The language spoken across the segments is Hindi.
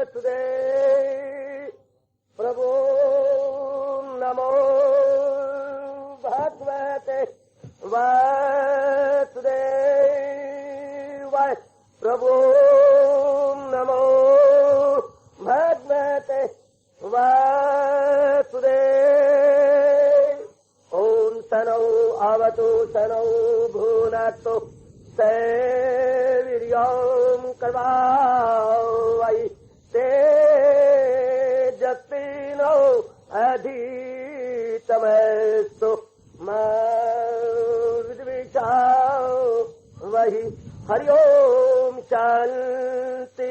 वासुदेव प्रभु नमो भगवते वासुदेव प्रभु नमो भगवते वासुदेव। ओम सनौ अवतु सनौ भुनक्तु वीर्यं करवावहै तेजस्विनो अधितमस्तु मा विद्विषावहै। हरि ओम शांति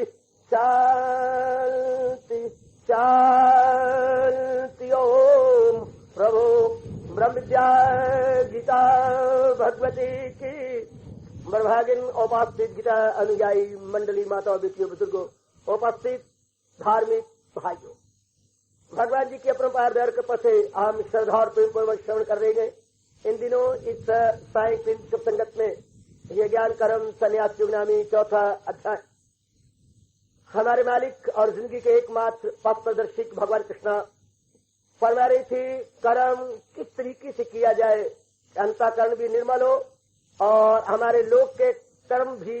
शांति शांति। ओम प्रभु ब्रह्म विद्या गीता भगवती की बर्भागिन उपस्थित गीता अनुयायी मंडली माता बेटियों बुजुर्गों उपस्थित धार्मिक भाइयों, भगवान जी के अपरंपार दया कृपा से हम श्रद्धा और प्रेम पूर्वक श्रवण कर रहे हैं। इन दिनों इस सायकालीन शुभ संगत में ये ज्ञान कर्म संन्यास योग नामी चौथा अध्याय हमारे मालिक और जिंदगी के एकमात्र पथ प्रदर्शक भगवान कृष्ण फरमा रही थी कर्म किस तरीके से किया जाए अंतःकरण भी निर्मल हो और हमारे लोग के कर्म भी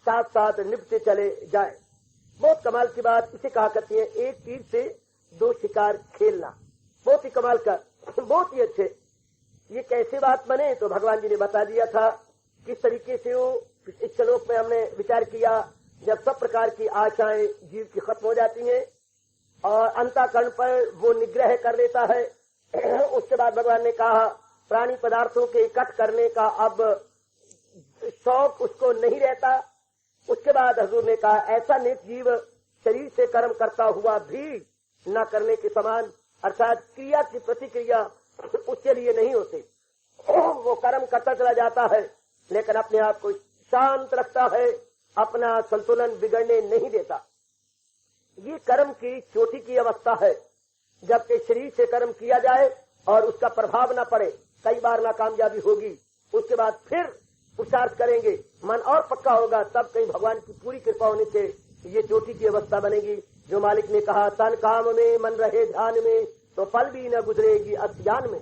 साथ साथ निपटते चले जाए। बहुत कमाल की बात इसे कहा करती है, एक तीर से दो शिकार खेलना। बहुत ही कमाल का, बहुत ही अच्छे। ये कैसे बात बने तो भगवान जी ने बता दिया था किस तरीके से वो इस श्लोक में हमने विचार किया। जब सब प्रकार की आशाएं जीव की खत्म हो जाती हैं और अंतःकरण पर वो निग्रह कर लेता है, उसके बाद भगवान ने कहा प्राणी पदार्थों के इकट्ठ करने का अब शौक उसको नहीं रहता। उसके बाद हजूर ने कहा ऐसा नेक जीव शरीर से कर्म करता हुआ भी न करने के समान, अर्थात क्रिया की प्रतिक्रिया उसके लिए नहीं होती। वो कर्म करता चला जाता है लेकिन अपने आप को शांत रखता है, अपना संतुलन बिगड़ने नहीं देता। ये कर्म की चोटी की अवस्था है, जबकि शरीर से कर्म किया जाए और उसका प्रभाव न पड़े, कई बार नाकामयाबी होगी, उसके बाद फिर पुरुषार्थ करेंगे, मन और पक्का होगा, तब कहीं भगवान की पूरी कृपा होने से ये चोटी की अवस्था बनेगी। जो मालिक ने कहा तन काम में मन रहे ध्यान में तो फल भी न गुजरेगी अज्ञान में।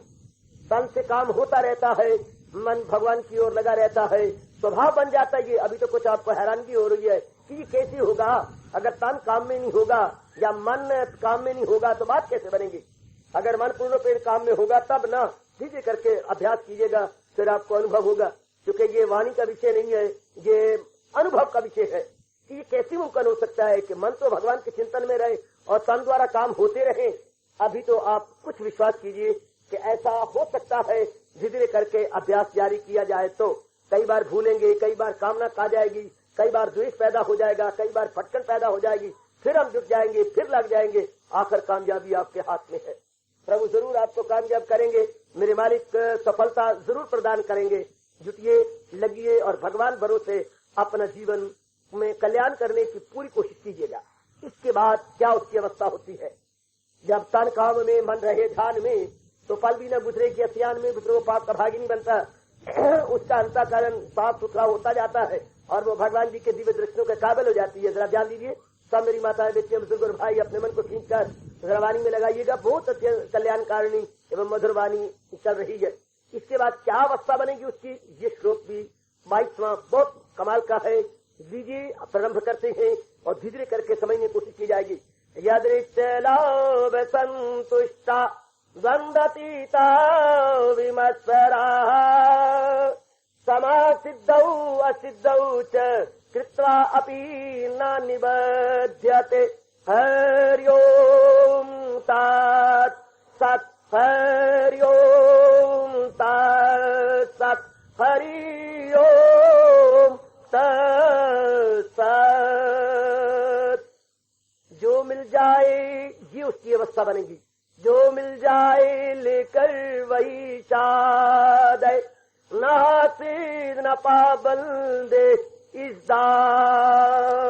तन से काम होता रहता है, मन भगवान की ओर लगा रहता है, स्वभाव बन जाता है। ये अभी तो कुछ आपको हैरानगी हो रही है कि ये कैसे होगा, अगर तन काम में नहीं होगा या मन काम में नहीं होगा तो बात कैसे बनेगी। अगर मन पूर्णपेण काम में होगा तब ना, धीरे करके अभ्यास कीजिएगा, फिर आपको अनुभव होगा। क्योंकि ये वाणी का विषय नहीं है, ये अनुभव का विषय है कि ये कैसे मुमकिन हो सकता है कि मन तो भगवान के चिंतन में रहे और तन द्वारा काम होते रहे। अभी तो आप कुछ विश्वास कीजिए कि ऐसा हो सकता है। धीरे करके अभ्यास जारी किया जाए तो कई बार भूलेंगे, कई बार कामना खा जाएगी, कई बार द्वेष पैदा हो जाएगा, कई बार फटकन पैदा हो जाएगी, फिर हम जुट जाएंगे, फिर लग जाएंगे, आखिर कामयाबी आपके हाथ में है। प्रभु जरूर आपको कामयाब करेंगे, मेरे मालिक सफलता जरूर प्रदान करेंगे। जुटिए, लगिए और भगवान भरोसे अपना जीवन में कल्याण करने की पूरी कोशिश कीजिएगा। इसके बाद क्या उसकी अवस्था होती है, जब तन काम में मन रहे ध्यान में तो फल भी न गुजरे कि असियान में गुजरो पाप का भागी नहीं बनता। उसका अंतःकरण साफ सुथरा होता जाता है और वो भगवान जी के दिव्य दृष्टियों के काबिल हो जाती है। जरा ध्यान दीजिए, सब मेरी माताएं बेटियां बुजुर्ग और भाई अपने मन को खींचकर जरा वाणी में लगाइएगा। बहुत अत्यंत कल्याणकारिणी एवं मधुर वाणी चल रही है। इसके बाद क्या अवस्था बनेगी उसकी, ये श्लोक भी 22वां बहुत कमाल का है। लीजिए प्रारंभ करते हैं और धीरे करके समझने की कोशिश की जाएगी। यदृष्टलाभ संतुष्टा द्वंद्वतीता विमत्सरा समासिद्धौ असिद्धौ च कृत्वा अपि न निबध्यते। हरि ओम तत् सत्, हरि ओम तत् सत्, हरि ओम तत् सत्। जो मिल जाए ये उसकी अवस्था बनेगी, जो मिल जाए लेकर वही शाद है। न हासिल न पाबंदे इस दाद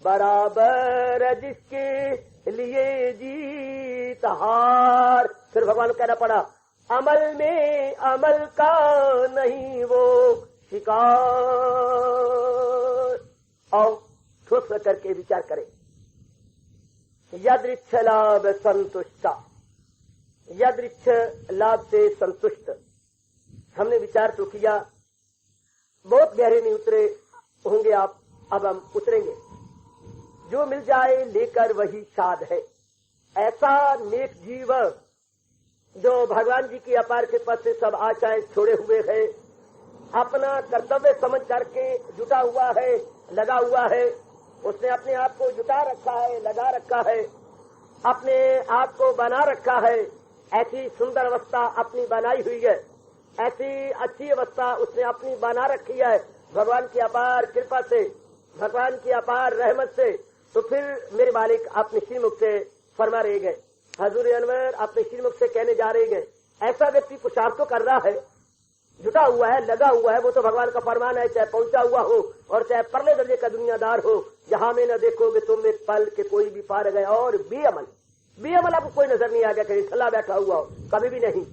बराबर जिसके लिए जीत हार। फिर भगवान कहना पड़ा अमल में अमल का नहीं वो शिकार। और थोड़ा विमर्श करके विचार करें। यदृच्छ लाभ संतुष्टा, यदृच्छ लाभ से संतुष्ट। हमने विचार तो किया, बहुत गहरे नहीं उतरे होंगे आप, अब हम उतरेंगे। जो मिल जाए लेकर वही साध है। ऐसा नेक जीव जो भगवान जी की अपार कृपा से सब आशाएं छोड़े हुए है, अपना कर्तव्य समझ करके जुटा हुआ है, लगा हुआ है। उसने अपने आप को जुटा रखा है, लगा रखा है, अपने आप को बना रखा है। ऐसी सुंदर अवस्था अपनी बनाई हुई है, ऐसी अच्छी अवस्था उसने अपनी बना रखी है भगवान की अपार कृपा से, भगवान की अपार रहमत से। तो फिर मेरे मालिक अपने श्रीमुख से फरमा रहे गए, हजूर अनवर अपने श्रीमुख से कहने जा रहे गए, ऐसा व्यक्ति पुरुषार्थ तो कर रहा है, जुटा हुआ है, लगा हुआ है, वो तो भगवान का फरमान है, चाहे पहुंचा हुआ हो और चाहे परले दर्जे का दुनियादार हो। जहां में न देखोगे तुम एक पल के कोई भी पार गए। और बेअमल आपको कोई नजर नहीं आ गया, कहीं सला बैठा हुआ हो, कभी भी नहीं।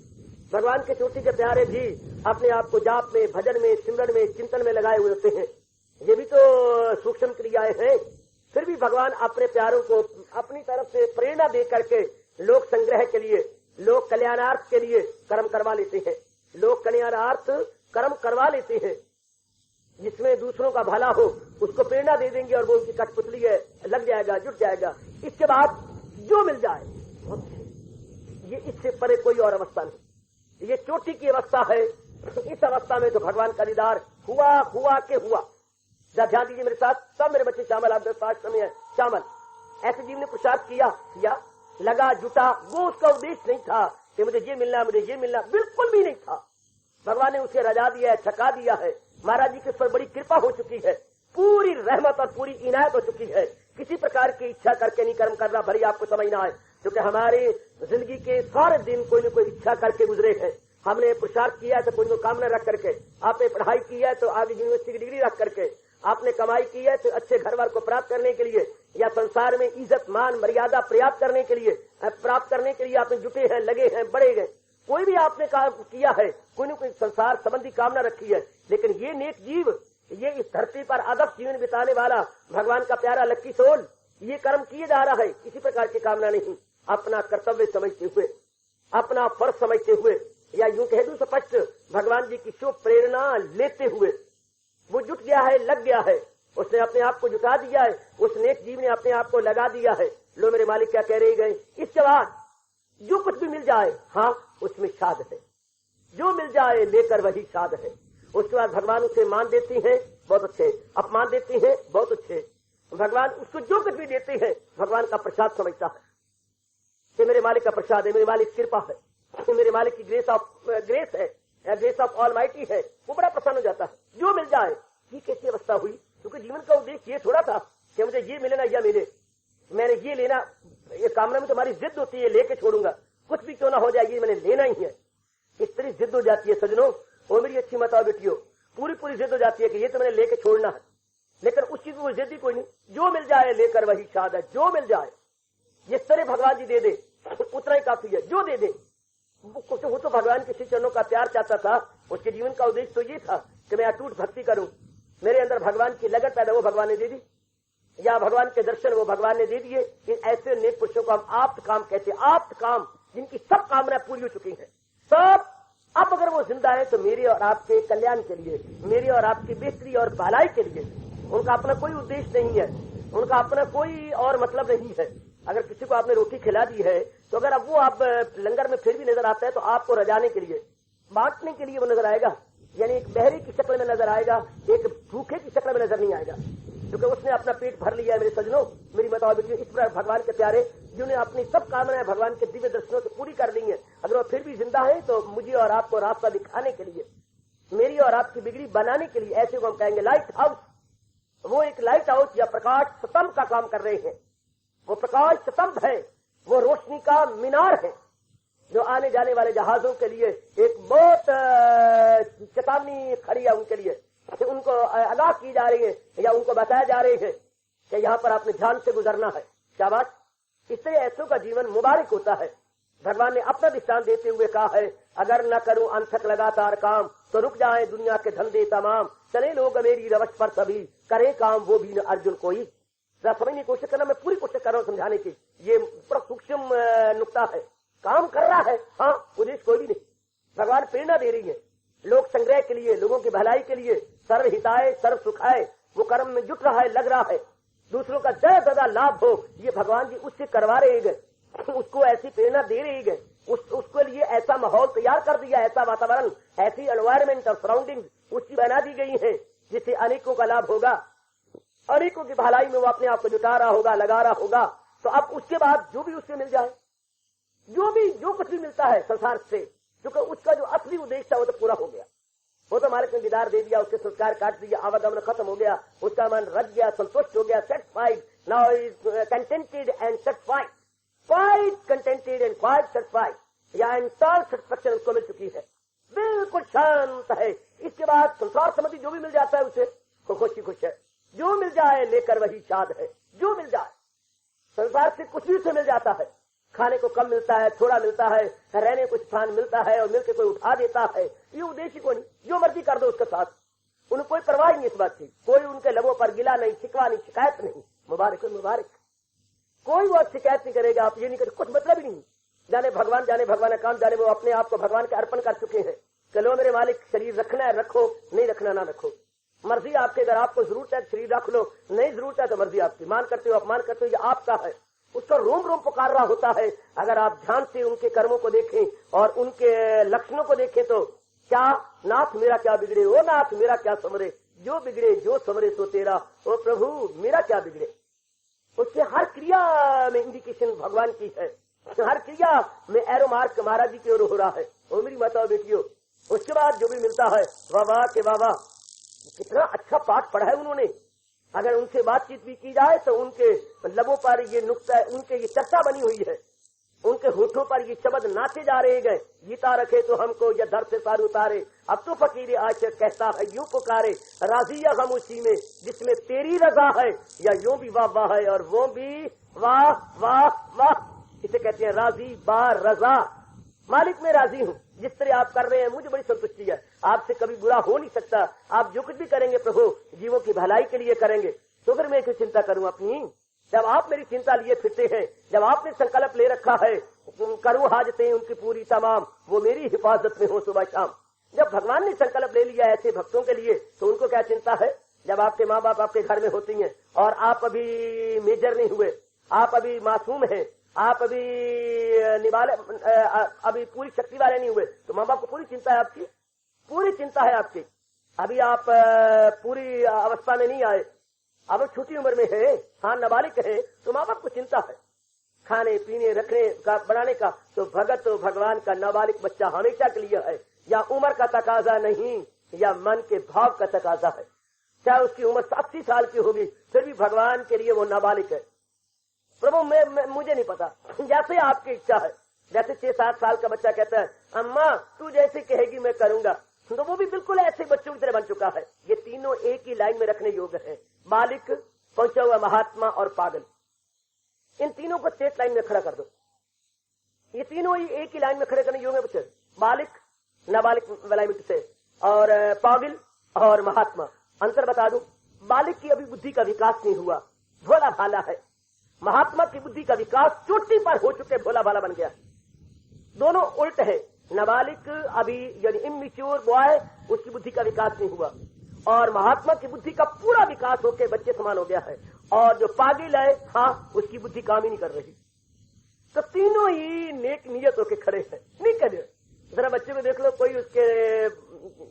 भगवान के चोटी के प्यारे भी अपने आप को जाप में, भजन में, सिमरन में, चिंतन में लगाए हुए होते हैं। ये भी तो सूक्ष्म क्रियाएं हैं। फिर भी भगवान अपने प्यारों को अपनी तरफ से प्रेरणा दे करके लोक संग्रह के लिए, लोक कल्याणार्थ के लिए कर्म करवा लेते हैं। लोक कल्याणार्थ कर्म करवा लेते हैं, जिसमें दूसरों का भला हो उसको प्रेरणा दे देंगे और वो उनकी कठपुतली है, लग जाएगा, जुट जाएगा। इसके बाद जो मिल जाए, ये इससे परे कोई और अवस्था नहीं। ये चोटी की अवस्था है। इस अवस्था में तो भगवान का दीदार हुआ के हुआ। जब ध्यान दीजिए मेरे साथ, सब मेरे बच्चे शामिल, आप 5 समय है शामिल। ऐसे जीव ने पुरुषार्थ किया, लगा, जुटा। वो उसका उद्देश्य नहीं था कि मुझे ये मिलना, मुझे ये मिलना, बिल्कुल भी नहीं था। भगवान ने उसे रजा दिया है, थका दिया है। महाराज जी के उस पर बड़ी कृपा हो चुकी है, पूरी रहमत और पूरी इनायत हो चुकी है। किसी प्रकार की इच्छा करके नहीं कर्म करना, भले आपको समझना है, क्योंकि हमारे जिंदगी के सारे दिन कोई न कोई इच्छा करके गुजरे हैं। हमने पुरुषार्थ किया है तो कोई कामना रख करके, आपने पढ़ाई की है तो आगे यूनिवर्सिटी की डिग्री रख करके, आपने कमाई की है तो अच्छे घर वार को प्राप्त करने के लिए, या संसार में इज्जत मान मर्यादा प्राप्त करने के लिए आपने जुटे हैं, लगे हैं, बढ़े गए। कोई भी आपने काम किया है, कोई न कोई संसार संबंधी कामना रखी है। लेकिन ये नेक जीव, ये इस धरती पर आदर्श जीवन बिताने वाला भगवान का प्यारा लक्की सोल, ये कर्म किए जा रहा है, किसी प्रकार की कामना नहीं। अपना कर्तव्य समझते हुए, अपना फर्ज समझते हुए, या यूं कह दूं स्पष्ट, भगवान जी की शुभ प्रेरणा लेते हुए वो जुट गया है, लग गया है। उसने अपने आप को जुटा दिया है, उस नेक जीव ने अपने आप को लगा दिया है। लो मेरे मालिक क्या कह रहे गए, इसके बाद जो कुछ भी मिल जाए, हाँ उसमें साध है। जो मिल जाए लेकर वही साध है। उसके बाद भगवान उसे मान देती हैं, बहुत अच्छे, अपमान देती हैं, बहुत अच्छे। भगवान उसको जो कुछ भी देते हैं भगवान का प्रसाद समझता है। ये मेरे मालिक का प्रसाद है, मेरे मालिक की कृपा है, मेरे मालिक की ग्रेस है, ग्रेस ऑफ ऑलमाइटी है। वो बड़ा प्रसन्न हो जाता है। जो मिल जाए। ये कैसी अवस्था हुई, क्योंकि जीवन का उद्देश्य ये थोड़ा था कि मुझे ये मिले ना या मिले, मैंने ये लेना। ये कामना में तुम्हारी जिद होती है, लेके छोड़ूंगा, कुछ भी क्यों ना हो जाए, ये मैंने लेना ही है। इस तरह जिद हो जाती है सजनों, वो मेरी अच्छी माताओं बेटियों, पूरी जिद हो जाती है कि ये तो मैंने लेके छोड़ना है। लेकिन उस चीज में जिद ही कोई नहीं। जो मिल जाए लेकर वही साध है। जो मिल जाए, जिस तरह भगवान जी दे दे उतना ही काफी है। जो दे दे, वो तो भगवान के श्री चरणों का प्यार चाहता था। उसके जीवन का उद्देश्य तो ये था कि मैं अटूट भक्ति करूं, मेरे अंदर भगवान की लगन पैदा, वो भगवान ने दे दी, या भगवान के दर्शन वो भगवान ने दे दिए। कि ऐसे नेक पुरुषों को हम आप्त काम कहते हैं। आप्त काम, जिनकी सब कामनाएं पूरी हो चुकी हैं, सब। अब अगर वो जिंदा है तो मेरे और आपके कल्याण के लिए, मेरे और आपकी बेहतरी और भलाई के लिए। उनका अपना कोई उद्देश्य नहीं है, उनका अपना कोई और मतलब नहीं है। अगर किसी को आपने रोटी खिला दी है तो अगर अब वो आप लंगर में फिर भी नजर आता है तो आपको रजाने के लिए, बांटने के लिए वो नजर आएगा। यानी एक बहरे की शक्ल में नजर आएगा, एक भूखे की शक्ल में नजर नहीं आएगा, क्योंकि उसने अपना पेट भर लिया है। मेरे सजनों, मेरी माताओं बेटियों, इस प्रकार भगवान के प्यारे जिन्होंने अपनी सब कामनाएं भगवान के दिव्य दर्शनों से पूरी कर ली है, अगर वो फिर भी जिंदा है तो मुझे और आपको रास्ता दिखाने के लिए, मेरी और आपकी बिगड़ी बनाने के लिए, ऐसे को हम कहेंगे लाइट हाउस। वो एक लाइट हाउस या प्रकाश स्तंभ का काम कर रहे हैं। वो प्रकाश स्तंभ है, वो रोशनी का मीनार है, जो आने जाने वाले जहाजों के लिए एक बहुत चेतावनी खड़ी है उनके लिए। उनको आगाह की जा रही है या उनको बताया जा रही है कि यहाँ पर आपने ध्यान से गुजरना है। शाबाश। इससे ऐसों का जीवन मुबारक होता है। भगवान ने अपना दृष्टांत देते हुए कहा है, अगर न करूं अनथक लगातार काम तो रुक जाए दुनिया के धंधे तमाम, चले लोग मेरी रवश पर सभी, करे काम वो भी न अर्जुन कोई। जरा समझने की कोशिश करना, मैं पूरी कोशिश कर रहा हूं समझाने की। ये बड़ा सूक्ष्म नुक्ता है, काम कर रहा है। हाँ, उद्देश्य कोई भी नहीं। भगवान प्रेरणा दे रही है, लोक संग्रह के लिए, लोगों की भलाई के लिए, सर्व हिताय सर्व सुखाय, वो कर्म में जुट रहा है, लग रहा है, दूसरों का ज्यादा ज्यादा लाभ हो, ये भगवान जी उससे करवा रहे गए, उसको ऐसी प्रेरणा दे रहे गए, उसके लिए ऐसा माहौल तैयार कर दिया, ऐसा वातावरण, ऐसी एनवायरमेंट और सराउंडिंग उसकी बना दी गई है जिससे अनेकों का लाभ होगा, अनेकों की भलाई में वो अपने आप को जुटा रहा होगा, लगा रहा होगा। तो अब उसके बाद जो भी उससे मिल जाए, जो कुछ भी मिलता है संसार से, क्योंकि उसका जो असली उद्देश्य था वो तो पूरा हो गया, वो तो मालिक ने दीदार दे दिया, उसके संस्कार काट दिया, आवागमन खत्म हो गया, उसका मन रज गया, संतुष्ट हो गया, satisfied, now is contented and satisfied, quite contented and quite satisfied, या एंटायर सेटिस्फैक्शन उसको मिल चुकी है, बिल्कुल शांत है। इसके बाद संसार संबंधी जो भी मिल जाता है उसे वो खुश है, जो मिल जाए लेकर वही शाद है, जो मिल जाए संसार से कुछ भी उसे मिल जाता है, खाने को कम मिलता है, थोड़ा मिलता है, रहने को स्थान मिलता है और मिलकर कोई उठा देता है, ये उद्देश्य को नहीं, जो मर्जी कर दो उसके साथ, उन्हें कोई परवाह नहीं इस बात की, कोई उनके लबों पर गिला नहीं, शिकवा नहीं, शिकायत नहीं, मुबारक मुबारक, कोई वो शिकायत नहीं करेगा, आप ये नहीं करें, कुछ मतलब ही नहीं। जाने भगवान का काम जाने, वो अपने आप को भगवान के अर्पण कर चुके हैं। चलो मेरे मालिक, शरीर रखना है रखो, नहीं रखना ना रखो, मर्जी आपके, अगर आपको जरूरत है शरीर रख लो, नहीं जरूरत है तो मर्जी आपकी, मान करते हो अपमान करते हो, ये आपका है। उसका रोम रोम पुकार रहा होता है। अगर आप ध्यान से उनके कर्मों को देखें और उनके लक्षणों को देखें तो क्या, नाथ मेरा क्या बिगड़े, ओ नाथ मेरा क्या समरे, जो बिगड़े जो समरे तो तेरा, ओ प्रभु मेरा क्या बिगड़े। उसके हर क्रिया में इंडिकेशन भगवान की है, हर क्रिया में एरो मार्क महाराज जी की ओर हो रहा है। ओ मेरी माता बेटियों, उसके बाद जो भी मिलता है, वाह के वाह, कितना अच्छा पाठ पढ़ा है उन्होंने। अगर उनसे बातचीत भी की जाए तो उनके लबों पर ये नुक्ता, उनके ये चर्चा बनी हुई है, उनके होठों पर ये शब्द नाचे जा रहे गए, गीता रखे तो हमको या दर से सार उतारे, अब तो फकीर आशिक कहता है यूं पुकारे, राजिया हम उसी में जिसमें तेरी रजा है, या यूं भी वाह वाह है और वो भी वाह वाह वाह। इसे कहते हैं राजी बा रजा। मालिक मैं राजी हूँ, जिस तरह आप कर रहे हैं मुझे बड़ी संतुष्टि है, आपसे कभी बुरा हो नहीं सकता, आप जो कुछ भी करेंगे प्रभु जीवों की भलाई के लिए करेंगे, तो फिर मैं क्यों चिंता करूं अपनी। जब आप मेरी चिंता लिए फिरते हैं, जब आपने संकल्प ले रखा है करूं हाजतें उनकी पूरी तमाम, वो मेरी हिफाजत में हो सुबह शाम। जब भगवान ने संकल्प ले लिया ऐसे भक्तों के लिए तो उनको क्या चिंता है। जब आपके माँ बाप आपके घर में होती हैं और आप अभी मेजर नहीं हुए, आप अभी मासूम हैं, आप अभी निवाले, अभी पूरी शक्ति वाले नहीं हुए, तो माँ बाप को पूरी चिंता है, आपकी पूरी चिंता है आपकी। अभी आप पूरी अवस्था में नहीं आए, अब छोटी उम्र में है, हाँ नाबालिग है, तो माँ बाप को चिंता है खाने पीने रखने का बनाने का। तो भगत तो भगवान का नाबालिग बच्चा हमेशा के लिए है, या उम्र का तकाजा नहीं या मन के भाव का तकाजा है। चाहे उसकी उम्र 80 साल की होगी फिर भी भगवान के लिए वो नाबालिग है। प्रभु मैं मुझे नहीं पता, जैसे आपकी इच्छा है। जैसे 6-7 साल का बच्चा कहता है अम्मा तू जैसे कहेगी मैं करूंगा, तो वो भी बिल्कुल ऐसे बच्चों की तरह बन चुका है। ये तीनों एक ही लाइन में रखने योग्य है, बालिक, पहुंचा हुआ महात्मा और पागल। इन तीनों को स्ट्रेट लाइन में खड़ा कर दो, ये तीनों ही एक ही लाइन में खड़े करने योग्य बच्चे, बालिक नाबालिग वाला से, और पागल और महात्मा। अंतर बता दो, बालिक की अभी बुद्धि का विकास नहीं हुआ, भोला भाला है। महात्मा की बुद्धि का विकास चोटी पर हो चुके, भोला भाला बन गया। दोनों उल्ट है, नाबालिग अभी यानी इमैच्योर बॉय, उसकी बुद्धि का विकास नहीं हुआ, और महात्मा की बुद्धि का पूरा विकास होकर बच्चे समान हो गया है। और जो पागल है, हाँ उसकी बुद्धि काम ही नहीं कर रही। तो तीनों ही नेक नियत होकर खड़े हैं, नहीं करे। जरा बच्चे में देख लो, कोई उसके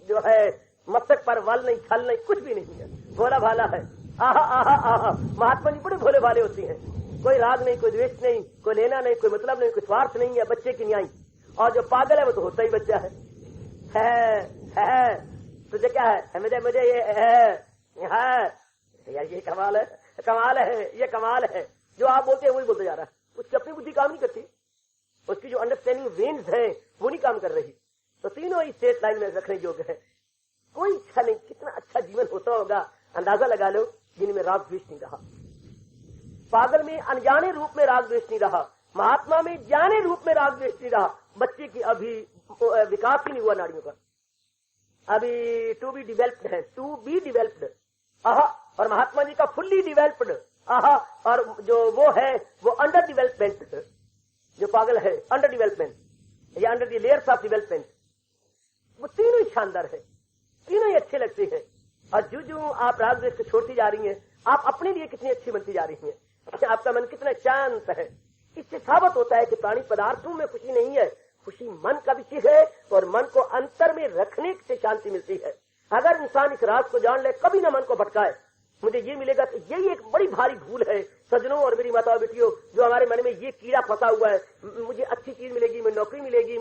जो है मस्तक पर वल नहीं, छल नहीं, कुछ भी नहीं है, भोला भाला है। आहा आहा आहा, महात्मा जी बड़े भोले भाले होती हैं, कोई राग नहीं, कोई द्वेष नहीं, कोई लेना नहीं, कोई मतलब नहीं, कोई स्वार्थ नहीं है, बच्चे की न्याय। और जो पागल है वो तो होता ही बच्चा है। तुझे क्या है, मुझे ये है यार, ये कमाल है, कमाल है, ये कमाल है। जो आप बोलते हैं वही बोलते जा रहा है, उसकी अपनी बुद्धि काम नहीं करती, उसकी जो अंडरस्टैंडिंग वेन्स है वो नहीं काम कर रही। तो तीनों ही स्ट्रेट लाइन में रखने योग्य है, कोई इच्छा नहीं। कितना अच्छा जीवन होता होगा, अंदाजा लगा लो, जिनमें राग द्वेष नहीं रहा। पागल में अनजाने रूप में राग द्वेष नहीं रहा, महात्मा में जाने रूप में राग द्वेष नहीं रहा। बच्चे की अभी विकास ही नहीं हुआ नाड़ियों का, अभी टू बी डिवेल्प्ड है, टू बी डिवेल्प्ड। और महात्मा जी का फुल्ली डिवेल्प्ड, आहा, और जो वो है वो अंडर डेवलपमेंट, जो पागल है, अंडर डेवलपमेंट या under the layers of development, वो तीनों ही शानदार है, तीनों ही अच्छे लगते हैं। और जो आप राग द्वेष को छोड़ती जा रही हैं, आप अपने लिए कितनी अच्छी बनती जा रही हैं, आपका मन कितना शांत है। इससे साबित होता है कि प्राणी पदार्थों में खुशी नहीं है, खुशी मन का विषय है और मन को अंतर में रखने से शांति मिलती है। अगर इंसान इस राज को जान ले, कभी ना मन को भटकाए, मुझे ये मिलेगा, तो यही एक बड़ी भारी भूल है सज्जनों और मेरी माताओं बेटियों, जो हमारे मन में ये कीड़ा फंसा हुआ है, मुझे अच्छी चीज मिलेगी, मुझे नौकरी मिलेगी,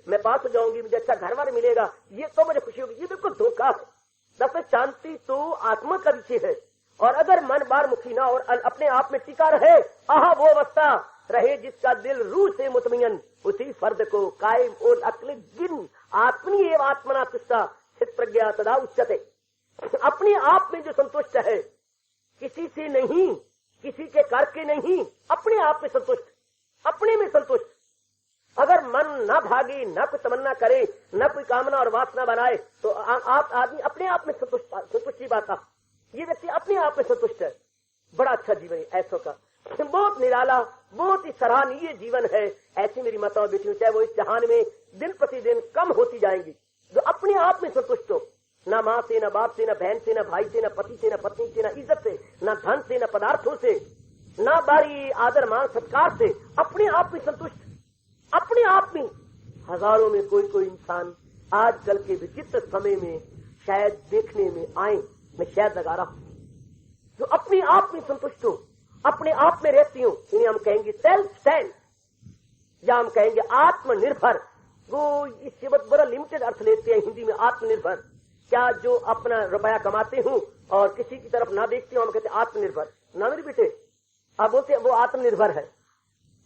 मैं पास हो जाऊंगी, मुझे अच्छा घर वाला मिलेगा, ये तो मुझे खुशी होगी। ये बिल्कुल धोखा है। दरअसल शांति तो आत्मा का विषय है, और अगर मन बार मुखी ना और अपने आप में टिका रहे, आहा वो अवस्था रहे जिसका दिल रूह से मुतमयन, उसी फर्द को कायम और अक्ल गिन आत्मनी एवं आत्मना तुष्टा चित प्रज्ञा तदा उच्चते। अपने आप में जो संतुष्ट है, किसी से नहीं, किसी के करके नहीं, अपने आप में संतुष्ट, अपने में संतुष्ट। अगर मन न भागे, न कोई तमन्ना करे, न कोई कामना और वासना बनाए, तो आप आदमी अपने आप में संतुष्टि पाता। ये व्यक्ति अपने आप में संतुष्ट है। बड़ा अच्छा जीवन है ऐसों का, बहुत निराला, बहुत ही सराहनीय जीवन है। ऐसी मेरी माताओं बेटियों, चाहे वो इस जहान में दिन प्रतिदिन कम होती जाएंगी, जो अपने आप में संतुष्ट हो, न माँ से, न बाप से, न बहन से, न भाई से, न पति से, न पत्नी से, न इज्जत से, न धन से, न पदार्थों से, न बारी आदर मान सत्कार से, अपने आप में संतुष्ट, अपने आप में। हजारों में कोई इंसान आजकल के विचित्र समय में शायद देखने में आए, मैं शायद लगा रहा हूं, जो अपने आप में संतुष्ट हो, अपने आप में रहती हूं। इन्हें हम कहेंगे सेल्फ स्टैंड, या हम कहेंगे आत्मनिर्भर। वो इससे बहुत बड़ा लिमिटेड अर्थ लेते हैं हिंदी में आत्मनिर्भर। क्या जो अपना रुपया कमाते हूं और किसी की तरफ ना देखते हो, हम कहते हैं आत्मनिर्भर। ना मेरे बेटे, आप बोलते हैं वो आत्मनिर्भर है,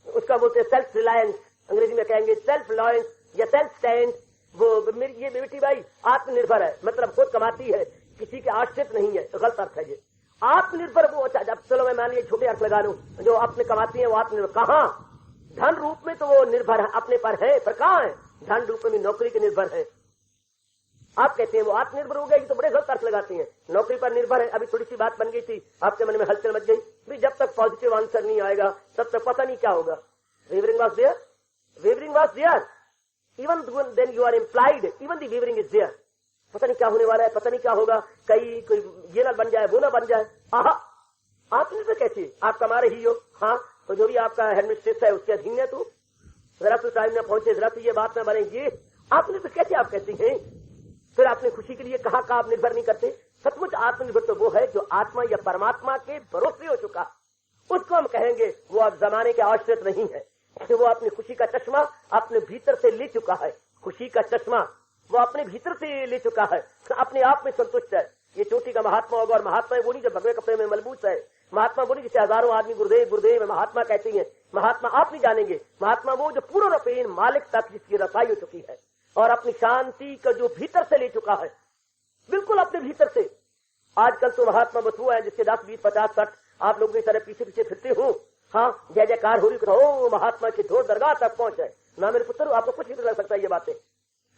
उसका बोलते हैं सेल्फ रिलायंस, अंग्रेजी में कहेंगे सेल्फ रिलायंस या सेल्फ स्टैंड। वो मेरी ये बेटी भाई आत्मनिर्भर है, मतलब खुद कमाती है, किसी के आश्रित नहीं है, गलत अर्थ है ये। आत्मनिर्भर वो, अच्छा जब चलो मैं मान लिया छोटे अर्थ लगा लूं, जो अपने कमाती है वो आत्मनिर्भर। कहाँ? धन रूप में तो वो निर्भर है, अपने पर है, पर कहाँ है? धन रूप में नौकरी के निर्भर है। आप कहते हैं वो आत्मनिर्भर हो गया, ये तो बड़े गलत अर्थ लगाते हैं। नौकरी पर निर्भर है। अभी थोड़ी सी बात बन गई थी, आपके मन में हलचल मच गई भी, जब तक पॉजिटिव आंसर नहीं आएगा तब तक पता नहीं क्या होगा। Wavering was there, wavering was there, even then you are implied, even the wavering is there. पता नहीं क्या होने वाला है, पता नहीं क्या होगा, कहीं कोई ये ना बन जाए, वो ना बन जाए। आहा, आत्मनिर्भर कैसे? आप कमा रही हो, हाँ, तो जो भी आपका हेडमिस्ट्रेस है उसके अधीन है, तू जरा तो टाइम में पहुंचे, जरा तो ये बात ना बने, ये आत्मनिर्भर कैसे आप कहती हैं? फिर आपने खुशी के लिए कहा का आप निर्भर नहीं करते। सचमुच आत्मनिर्भर तो वो है जो आत्मा या परमात्मा के भरोसे हो चुका, उसको हम कहेंगे वो अब जमाने के आश्रित नहीं है, कि वो अपनी खुशी का चश्मा अपने भीतर से ले चुका है। खुशी का चश्मा वो अपने भीतर से ले चुका है, अपने आप में संतुष्ट है। ये चोटी का महात्मा होगा, और महात्मा वो नहीं जो भगवे कपड़े में मलबूस है। महात्मा वो नहीं जिसे हजारों आदमी गुरुदेव गुरुदेव महात्मा कहते हैं। महात्मा आप नहीं जानेंगे, महात्मा वो जो पूर्ण रूपेण मालिक तक जिसकी रसाई हो चुकी है, और अपनी शांति का जो भीतर से ले चुका है, बिल्कुल अपने भीतर से। आजकल तो महात्मा बस हुआ है जिसके 10, 20, 50, 60 आप लोगों की तरह पीछे पीछे फिरते हो, हाँ जय जयकार हो रही, ओ महात्मा की धोर दरगाह तक पहुंचे ना। मेरे पुत्र आपको कुछ नहीं लग सकता ये बातें।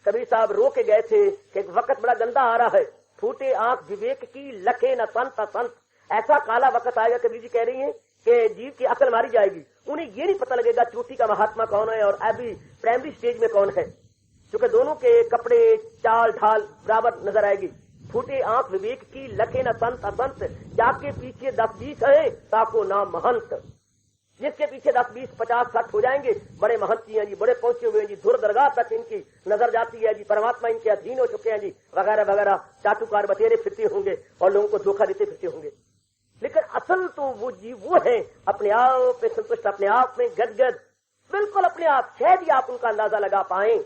कबीर साहब रो के गए थे कि वक्त बड़ा गंदा आ रहा है, फूटे आंख विवेक की लखे न संत संत। ऐसा काला वक्त आएगा, कबीर जी कह रही है कि जीव की अकल मारी जाएगी। उन्हें ये नहीं पता लगेगा चोटी का महात्मा कौन है और अभी प्राइमरी स्टेज में कौन है, क्योंकि दोनों के कपड़े चाल ढाल बराबर नजर आएगी। फूटे आंख विवेक की लखे न संत असंत, जाके पीछे 10-20 है ताको नाम महंत। जिसके पीछे 10, 20, 50, 60 हो जाएंगे, बड़े महंत जी हैं जी, बड़े पहुंचे हुए हैं जी, धुर दरगाह तक इनकी नजर जाती है जी, परमात्मा इनके अधीन हो चुके हैं जी, वगैरह वगैरह चाटुकार बतेरे फिरते होंगे और लोगों को धोखा देते फिरते होंगे। लेकिन असल तो वो जीव वो है अपने आप में संतुष्ट, अपने आप में गदगद, बिल्कुल अपने आप। शायद ही आप उनका अंदाजा लगा पाए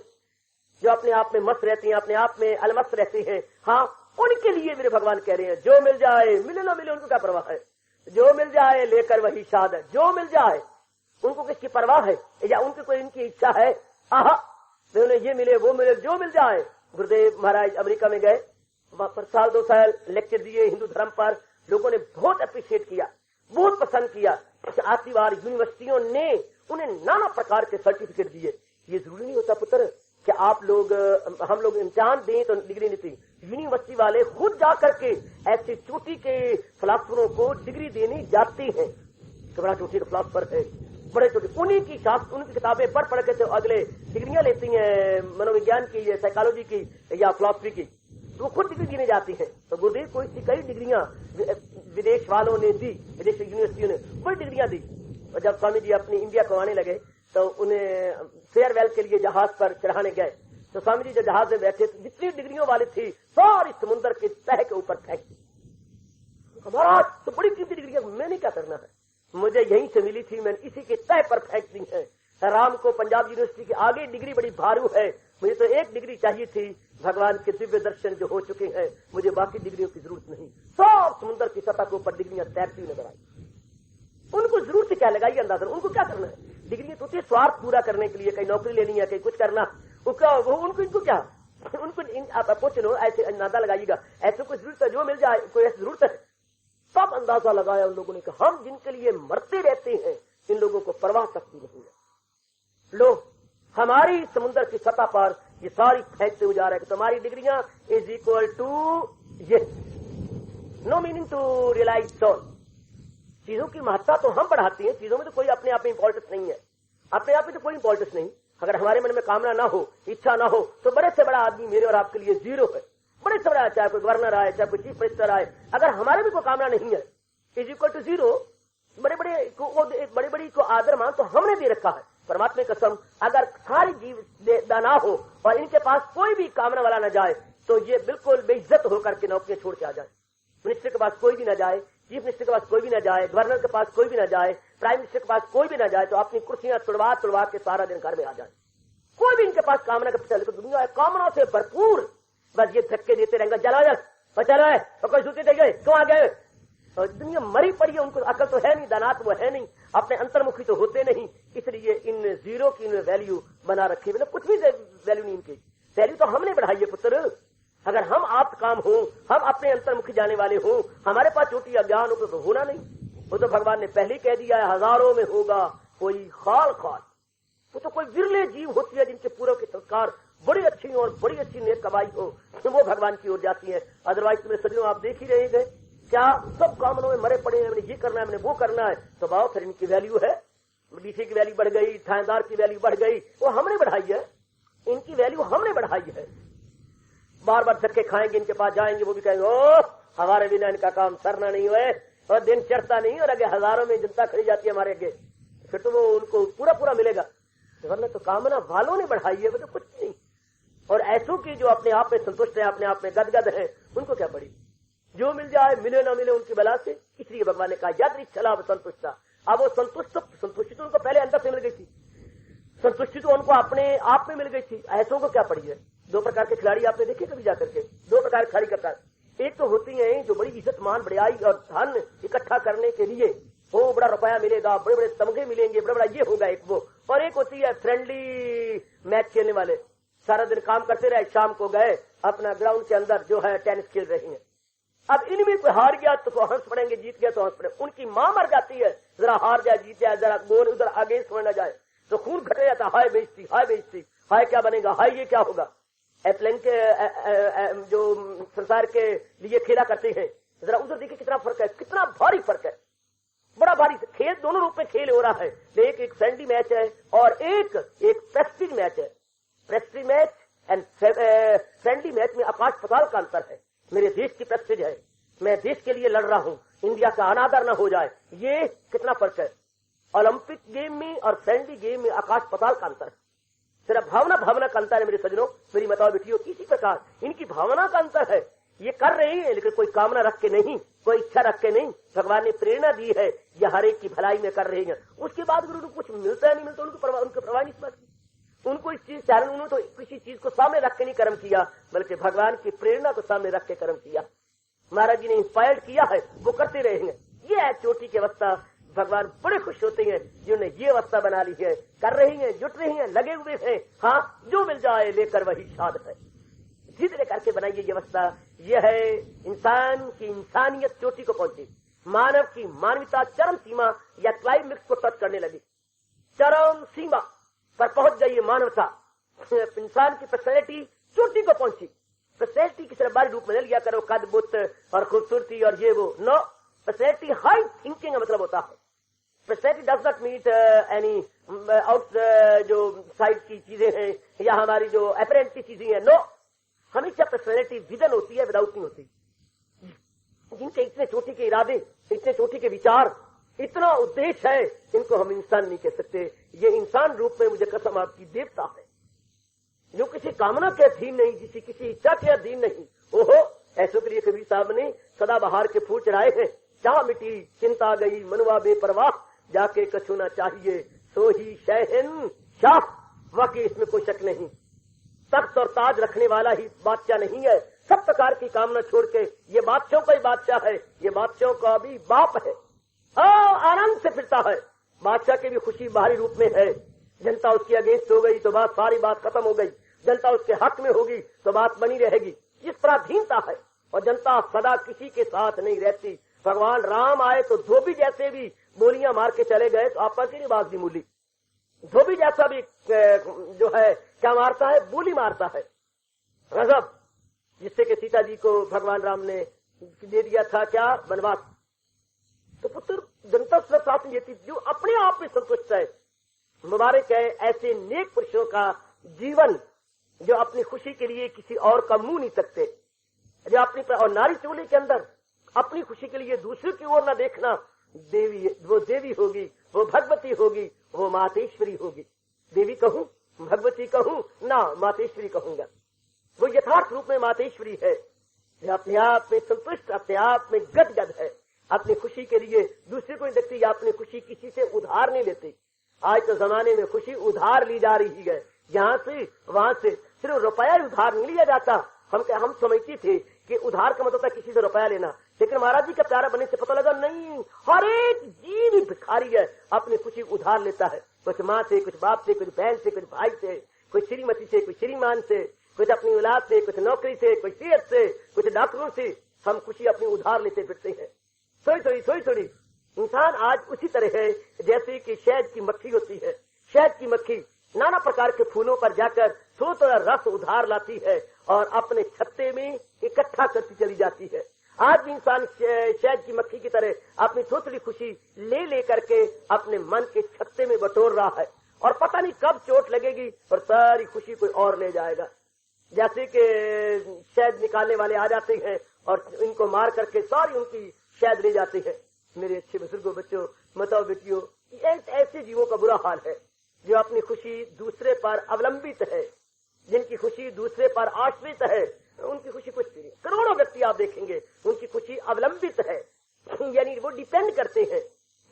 जो अपने आप में मस्त रहते हैं, अपने आप में अलमस्त रहते हैं। हाँ, उनके लिए मेरे भगवान कह रहे हैं, जो मिल जाए, मिले ना मिले उनको क्या परवाह है, जो मिल जाए लेकर वही शाद है। जो मिल जाए उनको किसकी परवाह है, या उनकी कोई इनकी इच्छा है? आहा, उन्हें ये मिले वो मिले, जो मिल जाए। गुरुदेव महाराज अमेरिका में गए, वहां पर 1-2 साल लेक्चर दिए हिंदू धर्म पर, लोगों ने बहुत अप्रिशिएट किया, बहुत पसंद किया। आखिरी बार यूनिवर्सिटियों ने उन्हें नाना प्रकार के सर्टिफिकेट दिए। ये जरूरी नहीं होता पुत्र कि आप लोग हम लोग इम्तिहान दें तो डिग्री नहीं थी, यूनिवर्सिटी वाले खुद जा करके ऐसे चोटी के फिलासफरों को डिग्री देने जाते हैं कि बड़ा चोटी का फिलासफर है, बड़े चोटी, उन्हीं की शास्त्र उनकी किताबें पढ़ के तो अगले डिग्रियां लेती हैं मनोविज्ञान की या साइकोलॉजी की या फिलॉसफी की, तो वो खुद डिग्री देने जाती है। तो गुरुदेव को इसकी कई डिग्रियां विदेश वालों ने दी, विदेश यूनिवर्सिटियों ने बड़ी डिग्रियां दी। और जब स्वामी जी अपनी इंडिया को आने लगे तो उन्हें फेयरवेल के लिए जहाज पर चढ़ाने गए, तो स्वामी जी जब जहाज में बैठे तो जितनी डिग्रियों वाली थी सारी समुद्र के तह के ऊपर फेंक दी। महाराज तो बड़ी कीमती डिग्रियां, मैंने क्या करना है, मुझे यहीं से मिली थी, मैंने इसी के तह पर फेंक दी है। राम को पंजाब यूनिवर्सिटी की आगे डिग्री बड़ी भारू है, मुझे तो एक डिग्री चाहिए थी, भगवान के दिव्य दर्शन जो हो चुके हैं, मुझे बाकी डिग्रियों की जरूरत नहीं। सब समुद्र की सतह के ऊपर डिग्रियां तैरती नजर आई। उनको जरूरत क्या लगाई अंदाजा, उनको क्या करना है, डिग्री तो होती है स्वार्थ पूरा करने के लिए, कहीं नौकरी लेनी है, कहीं कुछ करना, उनको इनको क्या, उनको आप पूछ लो, ऐसे अंदाजा लगाइएगा, ऐसे कोई जरूरत है जो मिल जाए, कोई ऐसी जरूरत है, सब अंदाजा लगाया उन लोगों ने कहा हम जिनके लिए मरते रहते हैं इन लोगों को परवाह सकती नहीं है। लो हमारी समुद्र की सतह पर ये सारी फेंकते हुए जा रहे हैं, तुम्हारी डिग्रियां इज इक्वल टू ये, no meaning to realise soul. चीजों की महत्ता तो हम बढ़ाती हैं, चीजों में तो कोई अपने आप में इंपॉर्टेंस नहीं है, अपने आप में तो कोई इंपॉर्टेंस नहीं। अगर हमारे मन में कामना ना हो, इच्छा ना हो, तो बड़े से बड़ा आदमी मेरे और आपके लिए जीरो है, बड़े से बड़ा, चाहे कोई गवर्नर आए, चाहे कोई चीफ मिनिस्टर आए, अगर हमारे भी कोई कामना नहीं है इज इक्वल टू जीरो। बड़े बड़ी को आदर मान तो हमने दे रखा है, परमात्मा की कसम, अगर सारी जीव ना हो और इनके पास कोई भी कामना वाला न जाए तो ये बिल्कुल बेइज्जत होकर के नौकरियां छोड़ के आ जाए। मिनिस्टर के पास कोई भी ना जाए, चीफ मिनिस्टर के पास कोई भी ना जाए, गवर्नर के पास कोई भी ना जाए, प्राइम मिनिस्टर के पास कोई भी ना जाए, तो अपनी कुर्सियां तुड़वा के सारा दिन घर में आ जाए। कोई भी इनके पास कामना का पीछे, तो दुनिया कामना से भरपूर, बस ये धक्के देते रहेंगे, चला जा चला है तो कोई सूते दे गए, क्यों आ गए, और दुनिया मरी पड़ी है, उनको अकल तो है नहीं, दानात वो है नहीं, अपने अंतर्मुखी तो होते नहीं, इसलिए इन जीरो की इन्हें वैल्यू बना रखी, मतलब कुछ भी वैल्यू नहीं इनकी, वैल्यू तो हमने बढ़ाई है पुत्र। अगर हम आप काम हो, हम अपने अंतर्मुखी जाने वाले हो, हमारे पास छोटी अज्ञान हो तो होना नहीं, वो तो भगवान ने पहले कह दिया है, हजारों में होगा कोई खाल खाल, वो तो कोई विरले जीव होती है जिनके पूर्व के संस्कार बड़ी अच्छी और बड़ी अच्छी नेक कमाई हो, तो वो भगवान की ओर जाती है। अदरवाइज तुम्हें सजनों आप देख ही रहे थे, क्या सब कामनों में मरे पड़े हैं, मैंने ये करना है, मैंने वो करना है, तो बाओ फिर इनकी वैल्यू है, डीसी की वैल्यू बढ़ गई, थानेदार की वैल्यू बढ़ गई, वो हमने बढ़ाई है, इनकी वैल्यू हमने बढ़ाई है। बार बार धक्के खाएंगे, इनके पास जाएंगे, वो भी कहेंगे ओ हमारे बिना इनका काम सरना नहीं हुए, और दिन चढ़ता नहीं, और आगे हजारों में जनता खड़ी जाती है हमारे आगे, फिर तो वो उनको पूरा पूरा मिलेगा, वरना तो कामना वालों ने बढ़ाई है, वो तो कुछ नहीं। और ऐसों की जो अपने आप में संतुष्ट है, अपने आप में गदगद है, उनको क्या पड़ी, जो मिल जाए मिले ना मिले उनकी बला से, इसलिए भगवान ने कहा याद चला संतुष्ट था। अब वो संतुष्टि तो उनको पहले अंदर से मिल गई थी, संतुष्टि तो उनको अपने आप में मिल गई थी, ऐसों को क्या पड़ी है। दो प्रकार के खिलाड़ी आपने देखे कभी जाकर के, दो प्रकार के खिलाड़ी करता, एक तो होती है जो बड़ी इज्जत मान बड़ाई और धन इकट्ठा करने के लिए, वो बड़ा रुपया मिलेगा, बड़े बड़े तमगे मिलेंगे, बड़ा बड़ा ये होगा एक वो, और एक होती है फ्रेंडली मैच खेलने वाले, सारा दिन काम करते रहे, शाम को गए अपना ग्राउंड के अंदर जो है टेनिस खेल रही हैं। अब इनमें कोई हार गया तो हंस पड़ेंगे, जीत गया तो हंस पड़े, उनकी मां मर जाती है, जरा हार जाए जीत जाए, जरा गोल उधर आगे समझ जाए तो खून घटे जाता, हाय बेइज्जती, हाय बेइज्जती, हाय क्या बनेगा, हाय ये क्या होगा। एथलेट के जो संसार के लिए खेला करते हैं, जरा उधर देखिए कितना फर्क है, कितना भारी फर्क है, बड़ा भारी खेल, दोनों रूप में खेल हो रहा है, एक फ्रेंडली मैच है और एक प्रेस्टीज मैच है। Prestige match and friendly match में आकाश पाताल का अंतर है। मेरे देश की प्रेस्टीज है, मैं देश के लिए लड़ रहा हूं, इंडिया का अनादर न हो जाए, ये कितना फर्क है। ओलंपिक गेम में और फ्रेंडली गेम में आकाश पाताल का अंतर है, सिर्फ भावना का अंतर है मेरे सजनों, मेरी माताओं बेटियों, इसी प्रकार इनकी भावना का अंतर है। ये कर रही है लेकिन कोई कामना रख के नहीं, कोई इच्छा रख के नहीं, भगवान ने प्रेरणा दी है, ये हर एक की भलाई में कर रही है। उसके बाद गुरु को कुछ मिलता है नहीं मिलता, उनको परवाह नहीं समझती, उनको इस चीज कारण उन्होंने तो किसी चीज को सामने रख के नहीं कर्म किया, बल्कि भगवान की प्रेरणा को सामने रख के कर्म किया। महाराज जी ने इंस्पायर्ड किया है, वो करते रहेंगे। ये है चोटी की अवस्था, भगवान बड़े खुश होते हैं जिन्होंने ये अवस्था बना ली है, कर रही है, जुट रही है, लगे हुए हैं, हाँ जो मिल जाए लेकर वही शाद है, धीरे धीरे करके बनाइए ये अवस्था। यह है इंसान की इंसानियत चोटी को पहुंची, मानव की मानवता चरम सीमा या क्लाइमेक्स को टच करने लगी, चरम सीमा पर पहुंच गई ये मानवता, इंसान की पर्सनैलिटी चोटी को पहुंची, पर्सनैलिटी की सिर्फ बाहरी रूप में न लिया करो, कद बुत और खूबसूरती और ये वो। नो, पर्सनैलिटी हाई थिंकिंग का मतलब होता है। Personality does not meet any out जो साइड की चीजें हैं या हमारी जो अपरेंट की चीजें हैं। नो, हमेशा पर्सनैलिटी विजन होती है, विदाउट नहीं होती। जिनके इतने चोटी के इरादे, इतने चोटी के विचार, इतना उद्देश्य है, इनको हम इंसान नहीं कह सकते। ये इंसान रूप में मुझे कसम आपकी देवता है, जो किसी कामना के अधीन नहीं, किसी इच्छा के अधीन नहीं। ओहो, ऐसों के लिए कबीर साहब ने सदाबहार के फूल चढ़ाए हैं। चाह मिटी चिंता गई मनवा बेपरवाह, जाके कछु ना चाहिए सो ही शहन शाह। वाकई इसमें कोई शक नहीं, तख्त और ताज रखने वाला ही बादशाह नहीं है। सब प्रकार की कामना छोड़ के ये बादशाहों का ही बादशाह है, ये बादशाहों का भी बाप है। आनंद से फिरता है। बादशाह की भी खुशी बाहरी रूप में है। जनता उसकी अगेंस्ट हो गई तो बात, सारी बात खत्म हो गई। जनता उसके हक में होगी तो बात बनी रहेगी। इस पराधीनता है, और जनता सदा किसी के साथ नहीं रहती। भगवान राम आए तो धोबी जैसे भी बोलियां मार के चले गए, तो आपस की बात भी मूली। धोबी जैसा भी जो है क्या मारता है, बोली मारता है। गजब, जिससे कि सीता जी को भगवान राम ने दे दिया था क्या, वनवास। तो पुत्र जनता साथ में थी जो अपने आप में संतुष्ट है। मुबारक है ऐसे नेक पुरुषों का जीवन जो अपनी खुशी के लिए किसी और का मुंह नहीं सकते, जो अपनी और नारी चोली के अंदर अपनी खुशी के लिए दूसरे की ओर न देखना। देवी, वो देवी होगी, वो भगवती होगी, वो मातेश्वरी होगी। देवी कहूं, भगवती कहूं ना, मातेश्वरी कहूंगा। वो यथार्थ रूप में मातेश्वरी है, जो अपने आप में संतुष्ट, अपने आप में गदगद है। अपनी खुशी के लिए दूसरे को नहीं देखती, या अपनी खुशी किसी से उधार नहीं लेती। आज तो जमाने में खुशी उधार ली जा रही है, यहाँ से वहां से। सिर्फ रुपया उधार नहीं लिया जाता। हम समझते थे कि उधार का मतलब था किसी से रुपया लेना, लेकिन महाराज जी का प्यारा बनने से पता लगा नहीं, हर एक जीव ही भिखारी है, अपनी खुशी उधार लेता है। कुछ माँ से, कुछ बाप से, कुछ बहन से, कुछ भाई से, कुछ श्रीमती से, कुछ श्रीमान से, कुछ अपनी औलाद से, कुछ नौकरी से, कुछ सेहत से, कुछ डॉक्टरों से। हम खुशी अपनी उधार लेते फिरते हैं, थोड़ी थोड़ी। इंसान आज उसी तरह है जैसे कि शहद की मक्खी होती है। शहद की मक्खी नाना प्रकार के फूलों पर जाकर थोड़ा रस उधार लाती है और अपने छत्ते में इकट्ठा करती चली जाती है। आज भी इंसान शहद की मक्खी की तरह अपनी थोड़ी खुशी ले लेकर के अपने मन के छत्ते में बटोर रहा है, और पता नहीं कब चोट लगेगी और सारी खुशी कोई और ले जाएगा। जैसे कि शहद निकालने वाले आ जाते हैं और इनको मार करके सारी उनकी शहद ले जाते हैं। मेरे अच्छे बुजुर्गों, बच्चों, माताओं, बेटियों, ऐसे जीवों का बुरा हाल है जो अपनी खुशी दूसरे पर अवलंबित है, जिनकी खुशी दूसरे पर आश्रित है। उनकी खुशी कुछ नहीं। करोड़ों व्यक्ति आप देखेंगे उनकी खुशी अवलंबित है, यानी वो डिपेंड करते हैं।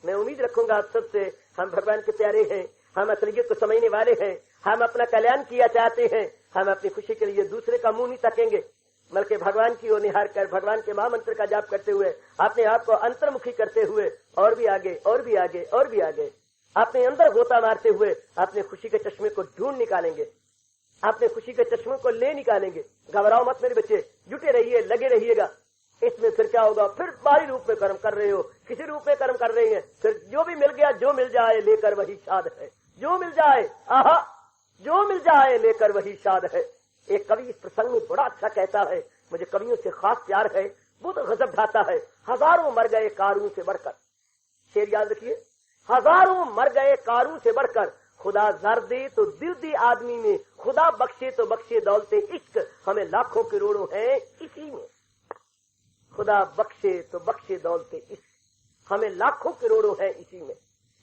मैं उम्मीद रखूंगा आप सबसे, हम भगवान के प्यारे हैं, हम असलियत को समझने वाले हैं, हम अपना कल्याण किया चाहते हैं। हम अपनी खुशी के लिए दूसरे का मुंह नहीं तकेंगे, बल्कि भगवान की ओर निहार कर, भगवान के महामंत्र का जाप करते हुए, अपने आप को अंतर्मुखी करते हुए और भी आगे और भी आगे और भी आगे, अपने अंदर गोता मारते हुए अपने खुशी के चश्मे को ढूंढ निकालेंगे, अपने खुशी के चश्मे को ले निकालेंगे। घबराओ मत मेरे बच्चे, जुटे रहिए, लगे रहिएगा। इसमें फिर क्या होगा, फिर बाहरी रूप में कर्म कर रहे हो, किसी रूप में कर्म कर रहे हैं, फिर जो भी मिल गया, जो मिल जाए लेकर वही शाद है। जो मिल जाए, आहा, जो मिल जाए लेकर वही शाद है। एक कवि इस प्रसंग में बड़ा अच्छा कहता है, मुझे कवियों से खास प्यार है, वो तो गजब ढाता है। हजारों मर गए कारून से बढ़कर, शेर याद रखिए, हजारों मर गए कारून से बढ़कर, खुदा जर दे तो दिल दे आदमी में, खुदा बख्शे तो बख्शे दौलते इश्क, हमें लाखों करोड़ों हैं इसी में। खुदा बख्शे तो बख्शे दौलते इश्क, हमें लाखों करोड़ों हैं इसी में।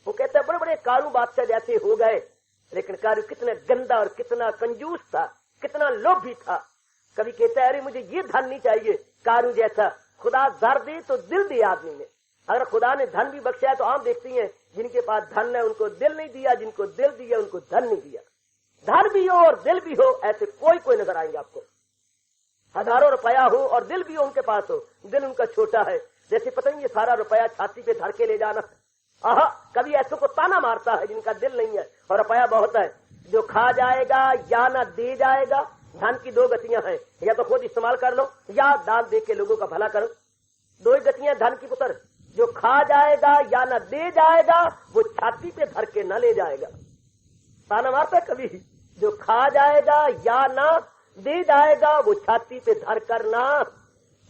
वो कहता है बड़े बड़े कारू बादशाह जैसे हो गए, लेकिन कारू कितना गंदा और कितना कंजूस था, कितना लोभी था। कभी कहता है अरे मुझे ये धन नहीं चाहिए कारू जैसा, खुदा जर दे तो दिल दे आदमी में। अगर खुदा ने धन भी बख्शा है तो आप देखती हैं जिनके पास धन है उनको दिल नहीं दिया, जिनको दिल दिया उनको धन नहीं दिया। धन भी हो और दिल भी हो, ऐसे कोई नजर आएंगे आपको। हजारों रुपया हो और दिल भी हो उनके पास हो, दिल उनका छोटा है, जैसे पता नहीं ये सारा रुपया छाती पे धर के ले जाना। आहा, कभी ऐसों को ताना मारता है जिनका दिल नहीं है और रुपया बहुत है, जो खा जाएगा या ना दे जाएगा। धन की दो गतियां हैं, या तो खुद इस्तेमाल कर लो या दान दे के लोगों का भला करो। दो ही गतियां धन की पुत्र, जो खा जाएगा या ना दे जाएगा, वो छाती पे धर के न ले जाएगा। ताना मारता कभी, जो खा जाएगा या ना दे जाएगा वो छाती पे धर करना,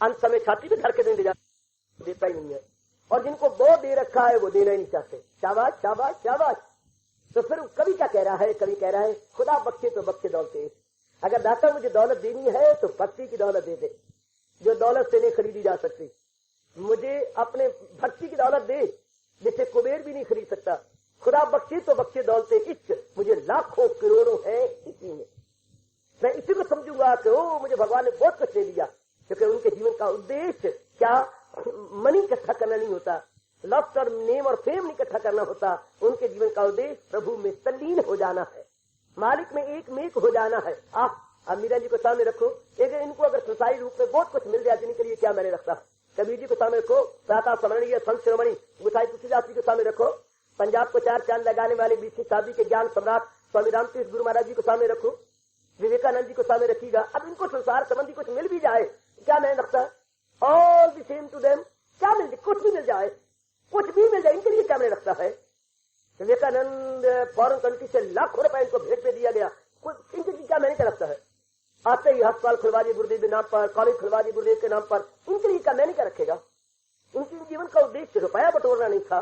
अंत समय छाती पे धर के नहीं देता ही नहीं है। और जिनको वो दे रखा है वो देना ही नहीं चाहते। शाबाश शाबाश शाबाश। तो फिर कवि क्या कह रहा है? कवि कह रहा है खुदा बख्शे तो बख्शे दौलते। अगर दाता मुझे दौलत देनी है तो भक्ति की दौलत दे दे, जो दौलत से नहीं खरीदी जा सकती। मुझे अपने भक्ति की दौलत दे जिसे कुबेर भी नहीं खरीद सकता। खुदा बख्शे तो बख्शे दौलते इश्क, मुझे लाखों करोड़ों है इसी में। मैं इसी को समझूंगा कि ओ मुझे भगवान ने बहुत कुछ दे दिया, क्योंकि उनके जीवन का उद्देश्य क्या मनी इकट्ठा करना नहीं होता, लफ्ज और नेम और फेम नहीं इकट्ठा करना होता। उनके जीवन का उद्देश्य प्रभु में तल्लीन हो जाना है, मालिक में एक मेक हो जाना है। अब मीरा जी को सामने रखो, इनको अगर संसारी रूप में बहुत कुछ मिल जाए जिनके लिए क्या मैंने रखता। कबीर जी को सामने रखो, प्रातः स्मरणीय संत शिरोमणि गोसाई तुलसीदास जी को सामने रखो, पंजाब को 4 चांद लगाने वाले 20वीं शताब्दी के ज्ञान सम्राट स्वामी रामतीर्थ गुरु महाराज जी को सामने रखो, विवेकानंद जी को सामने रखिएगा। अब इनको संसार संबंधी कुछ मिल भी जाए क्या मैंने रखता है? All the same to them, क्या मिल जाए? कुछ भी मिल जाए, कुछ भी मिल जाए, इनके लिए क्या मैंने रखता है? विवेकानंद फॉरेन कंट्री से लाखों रुपए इनको भेंट पे दिया गया, इनके लिए क्या मैंने क्या रखता है? आते ही अस्पताल खुलवा दिए गुरुदेव के नाम पर, कॉलेज खुलवा दिए गुरुदेव के नाम पर, इनके लिए क्या मैंने क्या रखेगा? इनके जीवन का उद्देश्य रुपया बटोरना नहीं था,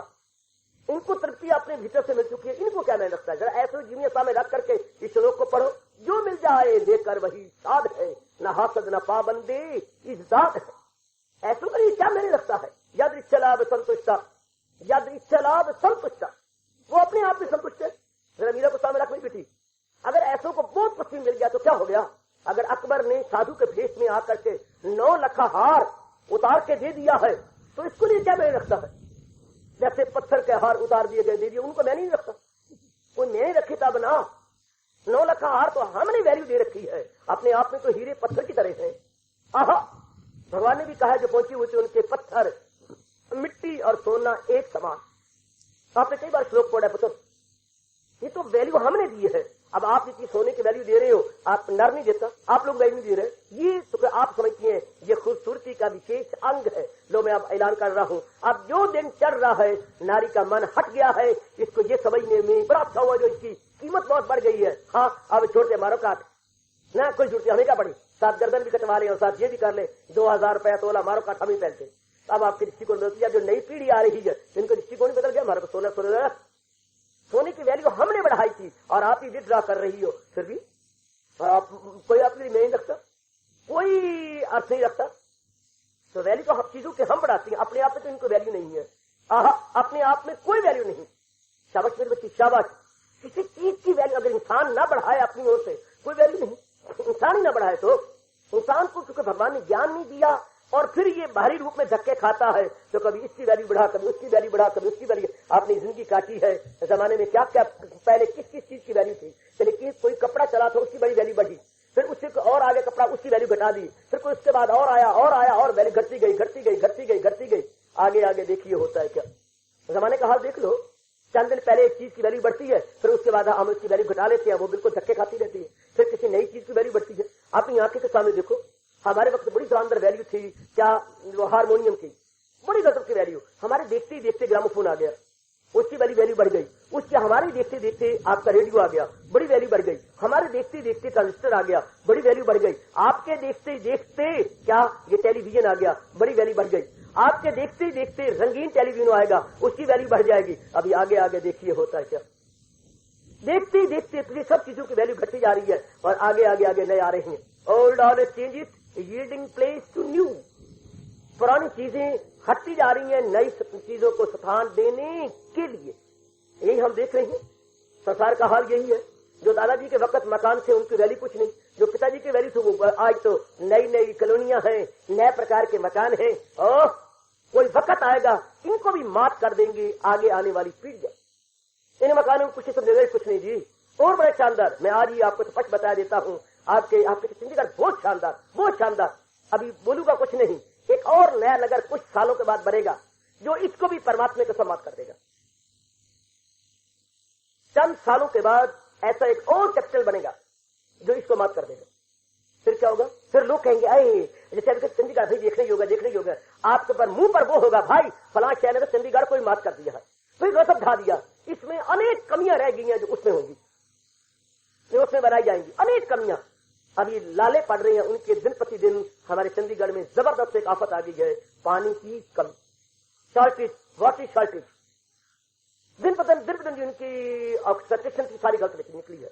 इनको तृप्ति अपने भीतर से मिल चुकी है, इनको क्या मैंने रखता है? जरा ऐसे जीवन सामने रख करके इस श्लोक को पढ़ो, जो मिल जाए देकर वही साध है, न हासद न पाबंदे इस दात है। ऐसों के लिए क्या मैंने रखता है? यद इच्छा लाभ संतुष्टा, यद इच्छा लाभ संतुष्टा, वो अपने आप में संतुष्ट है। जरा मीरा को सामने रखनी बेटी, अगर ऐसों को बहुत कुछ मिल गया तो क्या हो गया? अगर अकबर ने साधु के भेष में आकर के 9 लाख हार उतार के दे दिया है तो इसको लिए क्या मैंने रखता है? जैसे पत्थर के हार उतार दिए गए दे दिए, उनको मैं नहीं रखता, वो मैंने रखे तब ना। 9 लाख हार तो हमने वैल्यू दे रखी है, अपने आप में तो हीरे पत्थर की तरह है। आहा, भगवान ने भी कहा जो पहुंची हुई थी उनके पत्थर मिट्टी और सोना एक समान। आपने कई बार श्लोक पढ़ा पुत्र, ये तो वैल्यू हमने दी है। अब आप इतनी सोने की वैल्यू दे रहे हो, आप नर नहीं देता, आप लोग वैल्यू दे रहे हैं, ये तो आप समझती हैं ये खूबसूरती का विशेष अंग है। लो मैं अब ऐलान कर रहा हूँ, अब जो दिन चल रहा है नारी का मन हट गया है, इसको ये समझने में बड़ा अच्छा हुआ जो इसकी कीमत बहुत बढ़ गई है। हाँ अब छोड़ते मारो काट ना, कोई जुड़ती हमें क्या पड़ी, साथ गर्दन भी कटवा ले और साथ ये भी कर ले, 2000 रुपया तोला मारो काट हम ही पहनते। अब आपके दृष्टिकोण बदल, जो नई पीढ़ी आ रही है इनका दृष्टिकोण बदल गया। हमारे को सोने की वैल्यू हमने बढ़ाई थी और आप ही विड्रॉ कर रही हो, फिर भी आप कोई आपके लिए नहीं रखता, कोई अर्थ नहीं रखता। तो वैल्यू तो हम चीजों के हम बढ़ाते हैं, अपने आप में तो इनको वैल्यू नहीं है। अपने आप में कोई वैल्यू नहीं। शाबाश मेरे बच्चे शाबाश। किसी चीज की वैल्यू अगर इंसान ना बढ़ाए अपनी ओर से, कोई वैल्यू नहीं। इंसान ही ना बढ़ाए तो इंसान को क्योंकि भगवान ने ज्ञान नहीं दिया और फिर ये बाहरी रूप में धक्के खाता है, तो कभी इसकी वैल्यू बढ़ा, कभी उसकी वैल्यू बढ़ा, कभी उसकी वैल्यू। आपने जिंदगी काटी है, जमाने में क्या क्या पहले किस किस चीज की वैल्यू थी। चलिए कोई कपड़ा चला था उसकी बड़ी वैल्यू बढ़ी, फिर उससे और आगे कपड़ा उसकी वैल्यू घटा दी, फिर कोई उसके बाद और आया और वैल्यू घटती गई घटती गई घटती गई घटती गई। आगे आगे देखिए होता है क्या। जमाने का हाल देख लो, चंद दिन पहले एक चीज की वैल्यू बढ़ती है, फिर उसके बाद हम उसकी वैल्यू घटा लेते हैं, वो बिल्कुल धक्के खाती रहती है। फिर किसी नई चीज की वैल्यू बढ़ती है। अपनी आंखें के सामने देखो, हमारे वक्त बड़ी शानदार वैल्यू थी क्या, वो हारमोनियम की बड़ी गजब की वैल्यू। हमारे देखते ही देखते ग्रामोफोन आ गया, उसकी वैल्यू बढ़ गई। उसके हमारे देखते देखते आपका रेडियो आ गया, बड़ी वैल्यू बढ़ गई। हमारे देखते देखते ट्रांजिस्टर आ गया, बड़ी वैल्यू बढ़ गई। आपके देखते देखते क्या ये टेलीविजन आ गया, बड़ी वैल्यू बढ़ गई। आपके देखते देखते रंगीन टेलीविजन आएगा, उसकी वैल्यू बढ़ जाएगी। अभी आगे आगे देखिए होता है क्या। देखते ही देखते सब चीजों की वैल्यू घटती जा रही है और आगे आगे आगे नए आ रहे हैं। Old all changes yielding place to new. पुरानी चीजें हटती जा रही हैं नई चीजों को स्थान देने के लिए। यही हम देख रहे हैं, संसार का हाल यही है। जो दादाजी के वक्त मकान थे उनकी वैल्यू कुछ नहीं, जो पिताजी की वैल्यू थी वो आज तो नई नई कॉलोनियां हैं, नए प्रकार के मकान हैं। और कोई वक्त आएगा इनको भी मात कर देंगे आगे आने वाली पीढ़ियां। इन मकानों को कुछ समझेगा कुछ नहीं जी। और बड़े शानदार, मैं आज ही आपको स्पष्ट बता देता हूँ, आपके चंडीगढ़ बहुत शानदार, बहुत शानदार। अभी बोलूंगा कुछ नहीं, एक और नया नगर कुछ सालों के बाद बनेगा जो इसको भी परमात्मा को सम्मान कर देगा। चंद सालों के बाद ऐसा एक और कैपिटल बनेगा जो इसको मात कर देगा। फिर क्या होगा, फिर लोग कहेंगे अरे जैसे अभी चंडीगढ़ भाई देखने योगा आपके पर मुंह पर वो होगा, भाई फलां शहर ने तो चंडीगढ़ को ही मात कर दिया है, फिर गजब ढा दिया। इसमें अनेक कमियां रह गई हैं जो उसमें होंगी, जो उसमें बनाई जाएंगी, अनेक कमियां। अब ये लाले पड़ रहे हैं, उनके दिन प्रतिदिन हमारे चंडीगढ़ में जबरदस्त एक आफत आ गई है, पानी की कमी, शॉर्टेज, वाटर शॉर्टेज। दिन प्रतिदिन उनकी एक्सपेक्टेशन की सारी गलत निकली है।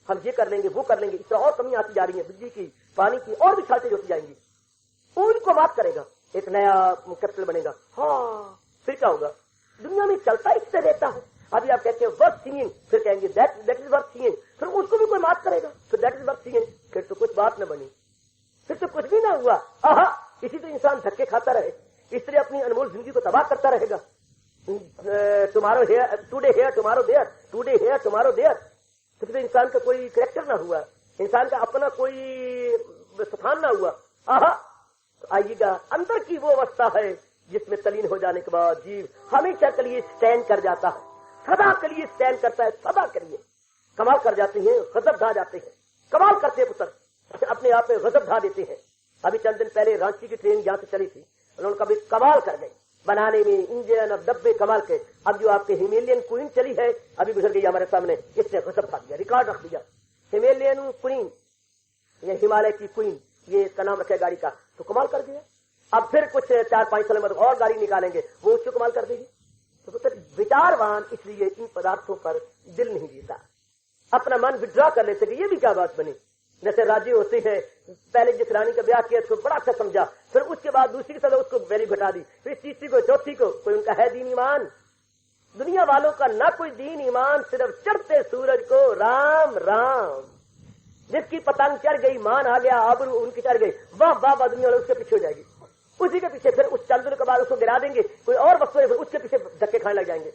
हम ये कर लेंगे, वो कर लेंगे, इस तरह और कमी आती जा रही है, बिजली की, पानी की, और भी शॉर्टेज होती जाएंगी। उनको माफ करेगा, एक नया कैपिटल बनेगा। हाँ, फिर क्या होगा? दुनिया में चलता इससे रहता है। अभी आप कहते हैं वर्थ सीइंग, फिर कहेंगे दैट इज वर्थ सीइंग, फिर उसको भी कोई माफ करेगा, फिर दैट इज वर्थ सीइंग, फिर तो कुछ बात न बनी, फिर तो कुछ भी ना हुआ। आहा, इसी तो इंसान धक्के खाता रहे, इस तरह अपनी अनमोल जिंदगी को तबाह करता रहेगा। Tomorrow here, today here tomorrow there, today here tomorrow there, तो फिर इंसान का कोई कैरेक्टर ना हुआ, इंसान का अपना कोई स्थान ना हुआ। आहा, तो आइएगा, अंदर की वो अवस्था है जिसमें तलीन हो जाने के बाद जीव हमेशा के लिए स्टैंड कर जाता है, सदा के लिए स्टैंड करता है, सदा के लिए। कमाल कर जाते हैं, गजब ढा जाते हैं, कमाल करते हैं पुत्र, अपने आप में गजब ढा देते हैं। अभी चंद दिन पहले रांची की ट्रेन यहां से चली थी, उन्होंने कभी कमाल कर गए बनाने में, इंजन और डब्बे कमाल के। अब जो आपके हिमालयन क्वीन चली है, अभी गुजर गई हमारे सामने, इसने गजब ढा दिया, रिकॉर्ड रख दिया। हिमालयन क्वीन, ये हिमालय की क्वीन, ये इसका नाम रखा गाड़ी का, तो कमाल कर दिया। अब फिर कुछ 4-5 साल में और गाड़ी निकालेंगे, वो उसको कमाल कर देगी। तो विचारवान इसलिए इन पदार्थों पर दिल नहीं देता, अपना मन विड्रॉ कर लेते कि ये भी क्या बात बनी। जैसे राजी होते हैं, पहले जिस रानी का ब्याह किया उसको बड़ा अच्छा समझा, फिर उसके बाद दूसरी की तरह उसको वैल्यू घटा दी, फिर तीसरी को, चौथी को, कोई उनका है दीन ईमान? दुनिया वालों का ना कोई दीन ईमान, सिर्फ चढ़ते सूरज को राम राम। जिसकी पतंग चढ़ गई, मान आ गया, आबरू उनकी चढ़ गई, वाह वाह वाह, दुनिया वाले उसके पीछे हो जाएगी, उसी के पीछे फिर उस चंद्र के बाद उसको गिरा देंगे, कोई और वस्तु है, फिर उसके पीछे धक्के खाने लग जाएंगे।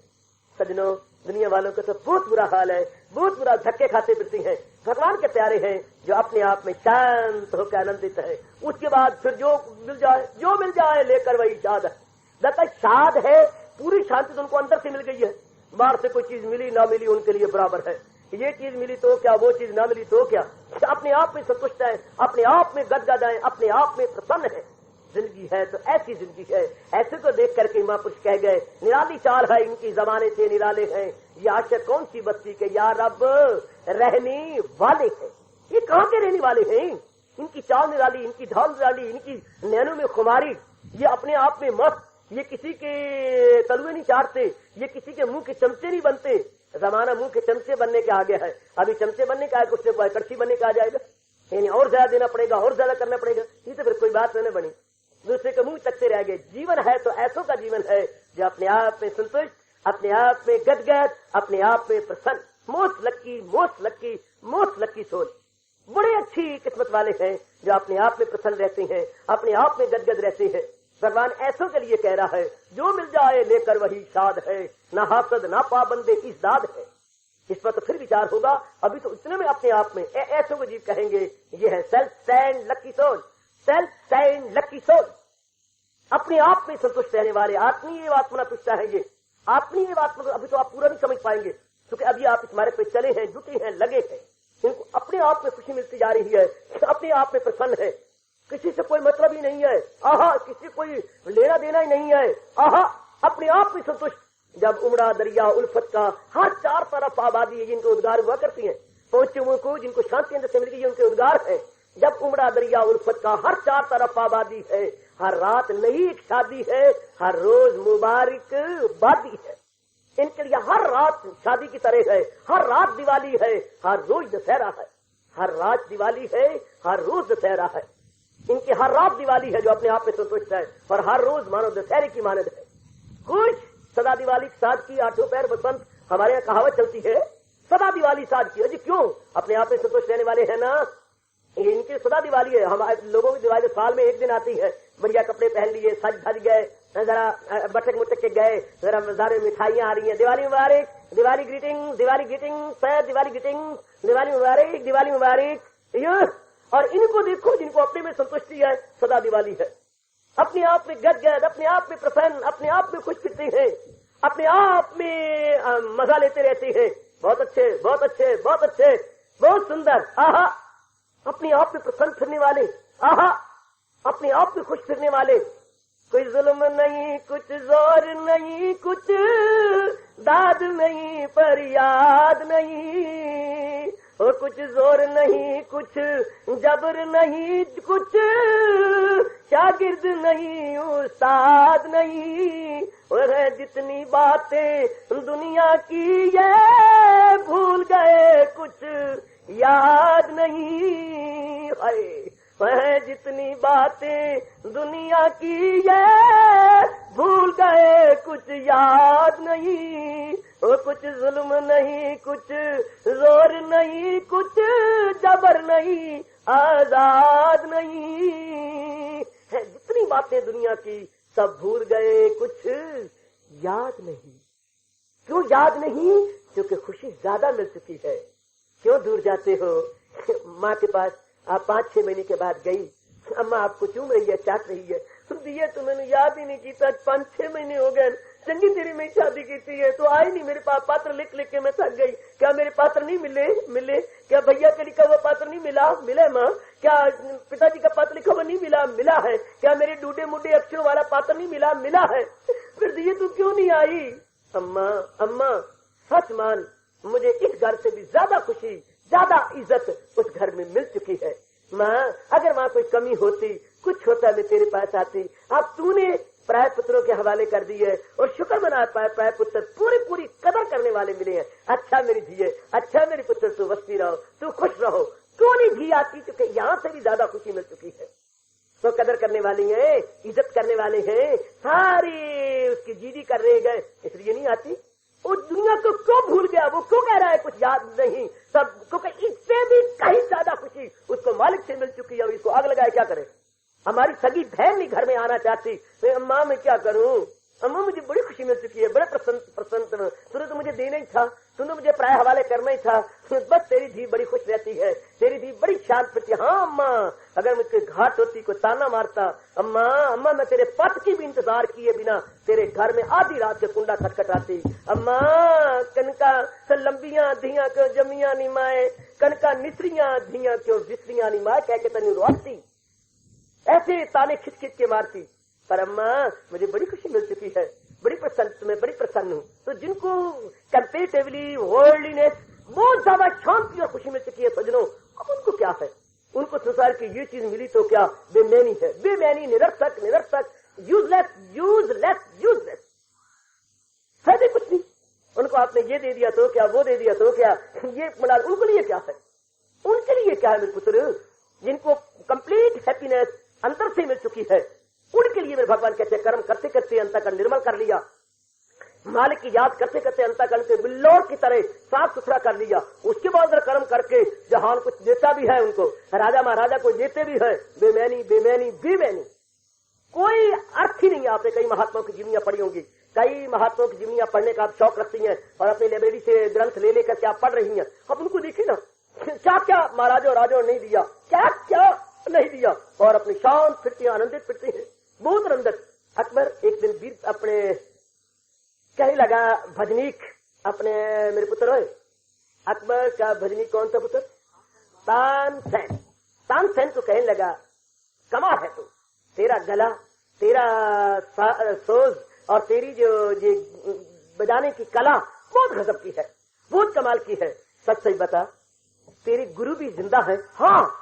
सजनों, दुनिया वालों का तो बहुत बुरा हाल है, बहुत बुरा, धक्के खाते फिरते हैं। भगवान के प्यारे हैं जो अपने आप में शांत होकर आनंदित है, उसके बाद फिर जो मिल जाए लेकर वही शाद है। जब शाद है, पूरी शांति तो उनको अंदर से मिल गई है, बाहर से कोई चीज मिली ना मिली उनके लिए बराबर है। ये चीज मिली तो क्या, वो चीज ना मिली तो क्या, अपने आप में संतुष्ट है, अपने आप में गदगद है, अपने आप में प्रसन्न है। जिंदगी है तो ऐसी जिंदगी है। ऐसे को देख करके महापुरुष कह गए, निराली चाल है इनकी, जमाने से निराले हैं, ये आशा कौन सी बस्ती के यार अब रहने वाले हैं। ये कहाँ के रहने वाले हैं? इनकी चाल निराली, इनकी ढाल निराली, इनकी नैनों में खुमारी, ये अपने आप में मस्त, ये किसी के तलुए नहीं चाटते, ये किसी के मुंह के चमचे नहीं बनते। जमाना मुंह के चमचे बनने के आगे है, अभी चमचे बनने का है, कुछ ने कड़छी बनने का आ जाएगा, यानी और ज्यादा देना पड़ेगा, और ज्यादा करना पड़ेगा, ये तो फिर कोई बात नहीं बनी, दूसरे के मुंह तकते रह गए। जीवन है तो ऐसों का जीवन है जो अपने आप में संतुष्ट, अपने आप में गदगद, अपने आप में प्रसन्न। मोस्ट लक्की, मोस्ट लक्की, मोस्ट लक्की सोल, बड़े अच्छी किस्मत वाले हैं जो अपने आप में प्रसन्न रहते हैं, अपने आप में गदगद रहते हैं। भगवान ऐसों के लिए कह रहा है, जो मिल जाए लेकर वही शाद है, ना हासद ना पाबंदे इस दाद है। इस पर तो फिर विचार होगा, अभी तो इतने में अपने आप में ऐसों को जीव कहेंगे, ये है सेल्फ स्टैंड लक्की सोल, सेल्फ स्टैंड लक्की सोल, अपने आप में संतुष्ट रहने वाले। आत्मीय आत्मना पुष्टा है ये, आत्मीय आत्मा अभी तो आप पूरा नहीं समझ पाएंगे, क्योंकि अभी आप इस मार्ग पे चले हैं, जुटे हैं, लगे हैं, इनको अपने आप में खुशी मिलती जा रही है, अपने आप में प्रसन्न है, किसी से कोई मतलब ही नहीं है, आहा, किसी से कोई लेना देना ही नहीं है, आहा, अपने आप में संतुष्ट। जब उमड़ा दरिया उल्फत का, हर चार तरफ आबादी है जिनके उद्गार हुआ करती है, पहुंचे मुंह को जिनको शांति अंदर से मिल गई उनके उद्गार है। जब उमड़ा दरिया उल्फत का, हर चार तरफ आबादी है, हर रात नई एक शादी है, हर रोज मुबारक बादी है। इनके लिए हर रात शादी की तरह है, हर रात दिवाली है, हर रोज दशहरा है, हर रात दिवाली है, हर रोज दशहरा है। इनकी हर रात दिवाली है जो अपने आप में संतुष्ट है, और हर रोज मानो दशहरे की मानद है। कुछ सदा दिवाली साज की, आठों पैर बसंत, हमारे यहाँ कहावत चलती है, सदा दिवाली साज की। अजी क्यों? अपने आप में संतुष्ट रहने वाले हैं ना, इनकी सदा दिवाली है। हमारे लोगों की दिवाली साल में एक दिन आती है, बढ़िया कपड़े पहन लिए, सज धज गए, जरा बटक मुटक के गए, जरा बाजार में मिठाइयां आ रही हैं, दिवाली मुबारक, Diwali greeting, Diwali greeting sir, Diwali greeting, Diwali मुबारक, दिवाली मुबारक। और इनको देखो जिनको अपने में संतुष्टि है, सदा दिवाली है, अपने आप में गदगद, अपने आप में प्रसन्न, अपने आप में खुश फिरते हैं, अपने आप में मजा लेते रहते हैं। बहुत अच्छे, बहुत अच्छे, बहुत अच्छे, बहुत सुंदर, आहा, अपने आप में प्रसन्न फिरने वाले, आहा, अपने आप में खुश फिरने वाले। कोई जुल्म नहीं, कुछ जोर नहीं, कुछ दाद नहीं, पर याद नहीं, हो कुछ जोर नहीं, कुछ जबर नहीं, कुछ शागिर्द नहीं, उस्ताद नहीं। और है जितनी बातें दुनिया की ये भूल गए, कुछ याद नहीं। है जितनी बातें दुनिया की ये भूल गए, कुछ याद नहीं। वो कुछ जुल्म नहीं, कुछ जोर नहीं, कुछ जबर नहीं, आजाद नहीं। है जितनी बातें दुनिया की सब भूल गए, कुछ याद नहीं। क्यों याद नहीं? क्योंकि खुशी ज्यादा मिल चुकी है। क्यों दूर जाते हो? माँ के पास आप 5-6 महीने के बाद गई, अम्मा आपको चूम रही है, चाट रही है, दिए तो मैंने याद ही नहीं की था। 5-6 महीने हो गए, चंगी तेरी में शादी की थी है तो आई नहीं मेरे पास। पात्र लिख लिख के मैं थक गई। क्या मेरे पात्र नहीं मिले? क्या भैया का लिखा हुआ पात्र नहीं मिला माँ? क्या पिताजी का पात्र लिखा हुआ नहीं मिला है? क्या मेरे डूडे मुडे अक्षरों वाला पात्र नहीं मिला है? फिर दिए तू क्यों नहीं आई? अम्मा सच मान, मुझे इस घर से भी ज्यादा खुशी, ज्यादा इज्जत उस घर में मिल चुकी है। माँ अगर वहाँ कोई कमी होती, कुछ होता, मैं तेरे पास आती। अब तूने प्राय पुत्रों के हवाले कर दी है और शुक्र मना पाए, प्राय पुत्र पूरी कदर करने वाले मिले हैं। अच्छा मेरी धिये, अच्छा मेरे पुत्र, तू बसती रहो, तू खुश रहो। क्यों नहीं धी आती? क्योंकि यहाँ से भी ज्यादा खुशी मिल चुकी है। तो कदर करने वाली है, इज्जत करने वाले हैं, सारे उसकी जीदी कर रहे गए, इसलिए नहीं आती। वो दुनिया को क्यों भूल गया? वो क्यों कह रहा है कुछ याद नहीं? सब क्योंकि इससे भी कहीं ज्यादा खुशी उसको मालिक से मिल चुकी है। और इसको आग लगाए क्या करे? हमारी सगी बहन नहीं घर में आना चाहती। तो अम्मा मैं क्या करूं? अम्मा मुझे बड़ी खुशी मिल चुकी है, बड़े प्रसन्न। तूने तो मुझे देना ही था, तूने मुझे प्राय हवाले करना ही था। बस तेरी धी बड़ी खुश रहती है, तेरी धी बड़ी शांत रहती है। हाँ अम्मा, अगर मुझे घाट होती, कोई ताना मारता, अम्मा मैं तेरे पथ की भी इंतजार किए बिना तेरे घर में आधी रात के कुंडा खटखटाती। अम्मा कनका लंबियां धियां क्यों जमियां निमाए, कनका निसरियां धियां क्यों विसरियां निमाए, कह के तनी रोती, ऐसे ताने खिंच खिंच के मारती। पर अम्मा मुझे बड़ी खुशी मिल चुकी है, बड़ी प्रसन्न हूँ। तो जिनको कंपेरेटिवली वर्ल्डलीनेस बहुत ज्यादा शांति और खुशी मिल चुकी है सजनों, अब उनको क्या है? उनको संसार की ये चीज मिली तो क्या बेमैनी है? बेमैनी, निरर्थक, यूजलेस, फायदे कुछ नहीं। उनको आपने ये दे दिया तो क्या, वो दे दिया तो क्या, ये मिला, उनके लिए क्या है? उनके लिए क्या है मेरे पुत्र? जिनको कंप्लीट हैप्पीनेस अंतर से मिल चुकी है, उनके लिए मेरे भगवान कहते हैं कर्म करते करते अंतःकरण निर्मल कर लिया, मालिक की याद करते करते अंतःकरण के बिल्लोर की तरह साफ सुथरा कर लिया। उसके बाद कर्म करके जहान कुछ देता भी है उनको, राजा महाराजा को देते भी है। बेमैनी कोई अर्थ ही नहीं है। आपने कई महात्माओं की जीवनियां पढ़ी होंगी, कई महात्माओं की जीवनियां पढ़ने का आप शौक रखती हैं और अपनी लाइब्रेरी से ग्रंथ ले लेकर के आप पढ़ रही हैं। अब उनको देखिए ना, क्या महाराजों राजों नहीं दिया, क्या नहीं दिया, और अपनी शांत फिरती हैं, आनंदित फिरती हैं, बहुत आनंदित। अकबर एक दिन वीर अपने कहने लगा, भजनीक अपने मेरे पुत्र हो, अकबर का भजनीक कौन सा पुत्र? तानसेन को कहने लगा, कमाल है तू, तेरा गला, तेरा सोज और तेरी जो ये बजाने की कला बहुत गजब की है, बहुत कमाल की है। सच बता, तेरे गुरु भी जिंदा है? हाँ,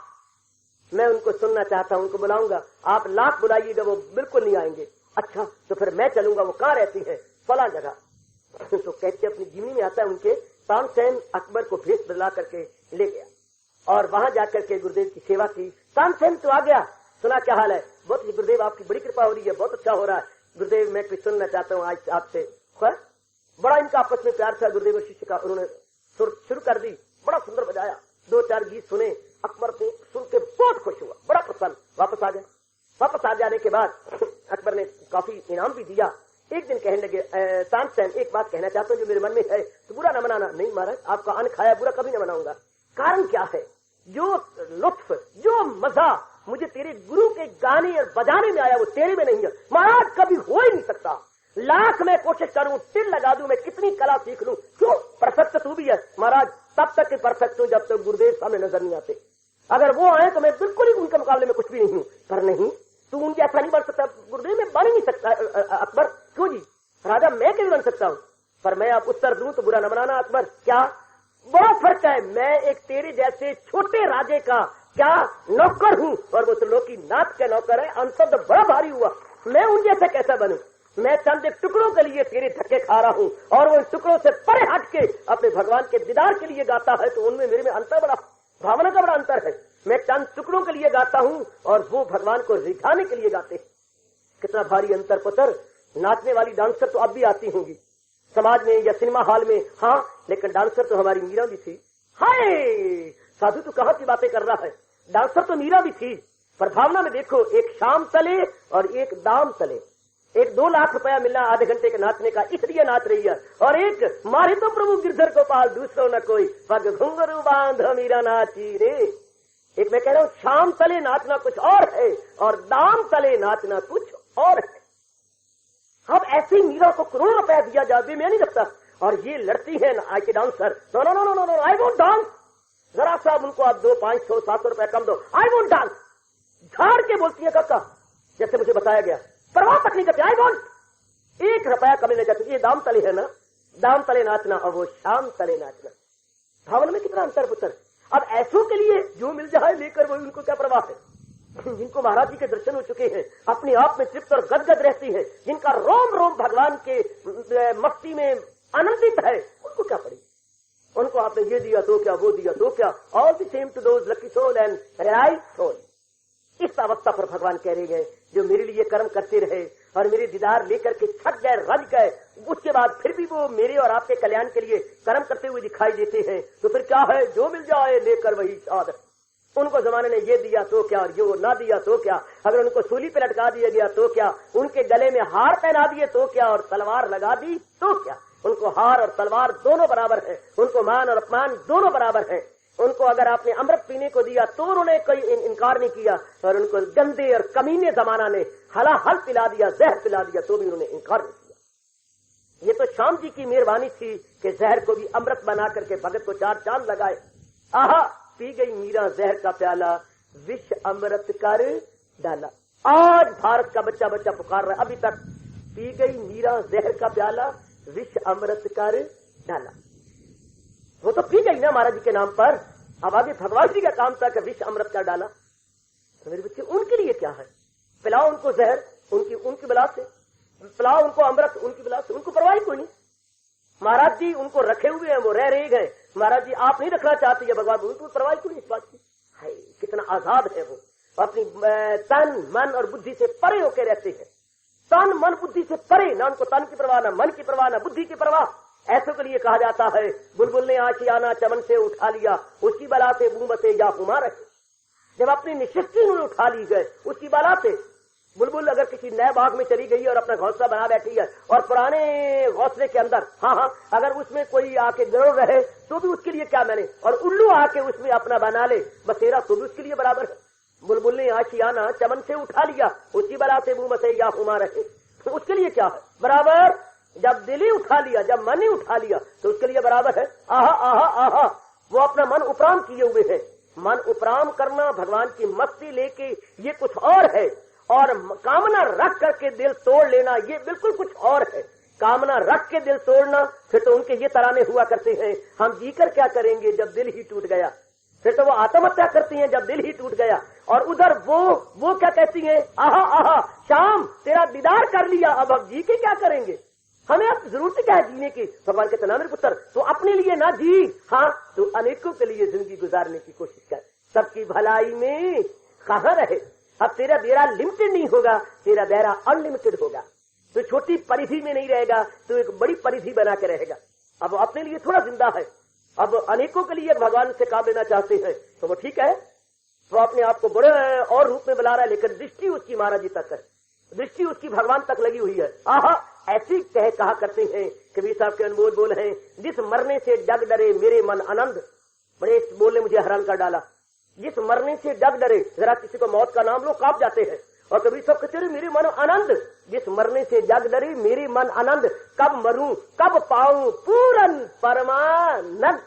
मैं उनको सुनना चाहता हूं, उनको बुलाऊंगा। आप लाख बुलाइएगा, वो बिल्कुल नहीं आएंगे। अच्छा तो फिर मैं चलूंगा, वो कहाँ रहती है? फला जगह। तो कहते अपनी जीवनी में आता है उनके, तानसेन अकबर को भेष बदला करके ले गया और वहां जाकर के गुरुदेव की सेवा की। तानसेन तो आ गया, सुना क्या हाल है? बहुत गुरुदेव आपकी बड़ी कृपा हो रही है, बहुत अच्छा हो रहा है। गुरुदेव मैं कुछ सुनना चाहता हूँ आज आपसे। बड़ा इनका आपस में प्यार था गुरुदेव और शिष्य का। उन्होंने सुर शुरू कर दी, बड़ा सुंदर बजाया, 2-4 गीत सुने। अकबर ने सुन के बहुत खुश हुआ, बड़ा प्रसन्न। वापस आ गए। वापस आ जाने के बाद अकबर ने काफी इनाम भी दिया। एक दिन कहने लगे, तानसेन एक बात कहना चाहता हूँ जो मेरे मन में है, तो बुरा न मनाना। नहीं महाराज, आपका अन्न खाया बुरा कभी न मनाऊंगा। कारण क्या है? जो लुत्फ, जो मजा मुझे तेरे गुरु के गाने और बजाने में आया, वो तेरे में नहीं है महाराज, कभी हो ही नहीं सकता। लाख मैं कोशिश करूं, तिल लगा दूं, मैं कितनी कला सीख लूं, क्यों? परफेक्ट तू भी है महाराज, तब तक परफेक्ट हूं जब तक गुरुदेव सामने नजर नहीं आते। अगर वो आए तो मैं बिल्कुल ही उनके मुकाबले में कुछ भी नहीं हूं। पर नहीं, तू उनके ऐसा नहीं बन सकता गुरुदेव, में बन ही नहीं सकता। अकबर, क्यों जी? राजा मैं क्यों बन सकता हूं? पर मैं आप उत्तर दूं तो बुरा न मनाना अकबर। क्या? बड़ा फर्क है। मैं एक तेरे जैसे छोटे राजे का क्या नौकर हूँ और वो त्रिलोकी नाथ के नौकर है। अंतर तो बड़ा भारी हुआ। मैं उन जैसे कैसे बनूं? मैं चंद एक टुकड़ों के लिए तेरे धक्के खा रहा हूँ और वो इन टुकड़ों से परे हट के अपने भगवान के दीदार के लिए गाता है, तो उनमें मेरे में अंतर बड़ा, भावना का बड़ा अंतर है। मैं चंद टुकड़ों के लिए गाता हूँ और वो भगवान को रिझाने के लिए गाते हैं। कितना भारी अंतर पुत्र। नाचने वाली डांसर तो अब भी आती होंगी समाज में या सिनेमा हॉल में, हाँ, लेकिन डांसर तो हमारी मीरा भी थी। हाय साधु, तू कहाँ की बातें कर रहा है? डांसर तो मीरा भी थी, पर भावना में देखो, एक शाम तले और एक दाम तले। एक 2 लाख रुपया मिलना आधे घंटे के नाचने का, इसलिए नाच रही है। और एक मारे तो प्रभु गिरधर गोपाल, दूसरों न कोई, पग घुंघरू बांध मीरा नाची रे। एक मैं कह रहा हूँ, शाम तले नाचना कुछ और है और दाम तले नाचना कुछ और है। अब ऐसी मीरा को करोड़ रुपया दिया जाए, मैं नहीं रखता। और ये लड़ती है आई के dancer, no no no no no, I won't dance. जरा साहब उनको आप 2, 500, 700 रुपया कम दो, आई वोंट डांस। झाड़ के बोलती है काका, जैसे मुझे बताया गया, परवाह तक नहीं करते, आई वोंट। 1 रुपया कम नहीं जाती। ये दाम तले है ना, दाम तले नाचना और वो शाम तले नाचना, भावना में कितना अंतर पुत्र। अब ऐसों के लिए जो मिल जाए लेकर वही, उनको क्या परवाह है? जिनको महाराज जी के दर्शन हो चुके हैं, अपने आप में तृप्त और गदगद रहती है, जिनका रोम रोम भगवान के मस्ती में आनंदित है, उनको क्या पड़ी? उनको आपने ये दिया तो क्या, वो दिया तो क्या, all the same to those lucky soul and right soul. इस अवस्था पर भगवान कह रहे हैं, जो मेरे लिए कर्म करते रहे और मेरे दीदार लेकर के थक गए, रज गए, उसके बाद फिर भी वो मेरे और आपके कल्याण के लिए कर्म करते हुए दिखाई देते हैं, तो फिर क्या है? जो मिल जाए लेकर वही स्वाद। उनको जमाने ने ये दिया तो क्या और ये ना दिया तो क्या, अगर उनको सूली पे लटका दिया गया तो क्या, उनके गले में हार पहना दिए तो क्या और तलवार लगा दी तो क्या। उनको हार और तलवार दोनों बराबर है, उनको मान और अपमान दोनों बराबर है। उनको अगर आपने अमृत पीने को दिया तो उन्होंने कोई इनकार नहीं किया, और उनको गंदे और कमीने जमाना ने हलाहल पिला दिया, जहर पिला दिया, तो भी उन्होंने इनकार नहीं किया। ये तो श्याम जी की मेहरबानी थी कि जहर को भी अमृत बना करके भगत को 4 चांद लगाए। आहा, पी गई मीरा जहर का प्याला, विष अमृत कर डाला। आज भारत का बच्चा बच्चा पुकार रहा है, अभी तक पी गई मीरा जहर का प्याला, विष अमृत कर डाला। वो तो पी गई ना महाराज जी के नाम पर। अब आगे भगवान जी का काम था कि विष अमृत कर डाला। तो मेरे बच्चे, उनके लिए क्या है? पिलाओ उनको जहर, उनकी बला से, पिलाओ उनको अमृत उनकी बला से, उनको परवाह कोई नहीं। महाराज जी उनको रखे हुए हैं, वो रह रहे गए। महाराज जी आप नहीं रखना चाहते हैं भगवान, उनको परवाह क्यों नहीं इस बात की? है कितना आजाद है वो, अपनी तन मन और बुद्धि से परे होकर रहते हैं। तन मन बुद्धि से परे, ना उनको तन की परवाह, ना मन की परवाह, ना बुद्धि की परवाह। ऐसों के लिए कहा जाता है, बुलबुल ने आशियाना चमन से उठा लिया, उसकी बला से बूम बसे या हुमा रहे। जब अपनी निशिस्ती उन्होंने उठा ली गए, उसकी बला से बुलबुल अगर किसी नए बाग में चली गई और अपना घोंसला बना बैठी है और पुराने घोंसले के अंदर, हाँ, अगर उसमें कोई आके गड़ो रहे तो भी उसके लिए क्या मैंने, और उल्लू आके उसमें अपना बना ले बसेरा, तो भी उसके लिए बराबर है। बुलबुल ने आशियाना चमन से उठा लिया, उसकी बला से बूम बसे या हुमा रहे, तो उसके लिए क्या है? बराबर। जब दिल ही उठा लिया, जब मन ही उठा लिया, तो उसके लिए बराबर है। आहा आहा आहा, वो अपना मन उपराम किए हुए है। मन उपराम करना, भगवान की मस्ती लेके, ये कुछ और है, और कामना रख करके दिल तोड़ लेना, ये बिल्कुल कुछ और है। कामना रख के दिल तोड़ना, फिर तो उनके ये तराने हुआ करते हैं, हम जीकर क्या करेंगे जब दिल ही टूट गया। फिर तो वो आत्महत्या करती हैं जब दिल ही टूट गया। और उधर वो क्या कहती हैं? आहा आहा, शाम तेरा दीदार कर लिया, अब हम जी के क्या करेंगे? हमें अब जरूरत क्या है जीने की? भगवान कहते ना मेरे पुत्र, तो अपने लिए ना जी, हाँ, तो अनेकों के लिए जिंदगी गुजारने की कोशिश कर। सबकी भलाई में कहाँ रहे। अब तेरा बेरा लिमिटेड नहीं होगा, तेरा बेरा अनलिमिटेड होगा। तो छोटी परिधि में नहीं रहेगा, तो एक बड़ी परिधि बना के रहेगा। अब अपने लिए थोड़ा जिंदा है, अब अनेकों के लिए भगवान से काम लेना चाहते हैं, तो वो ठीक है, तो अपने आप को बड़े और रूप में बुला रहा है, लेकिन दृष्टि उसकी महाराज जी तक है, दृष्टि उसकी भगवान तक लगी हुई है। आहा, ऐसी कहा करते हैं कबीर साहब के अनमोल बोल हैं, जिस मरने से डग डरे मेरे मन आनंद। बड़े इस बोलने मुझे हैरान कर डाला। जिस मरने से डग डरे, जरा किसी को मौत का नाम लो कांप जाते हैं, और कबीर साहब कहते हैं मेरे मन आनंद। जिस मरने से डग डरे मेरे मन आनंद, कब मरूं कब पाऊं पूरन परमानंद।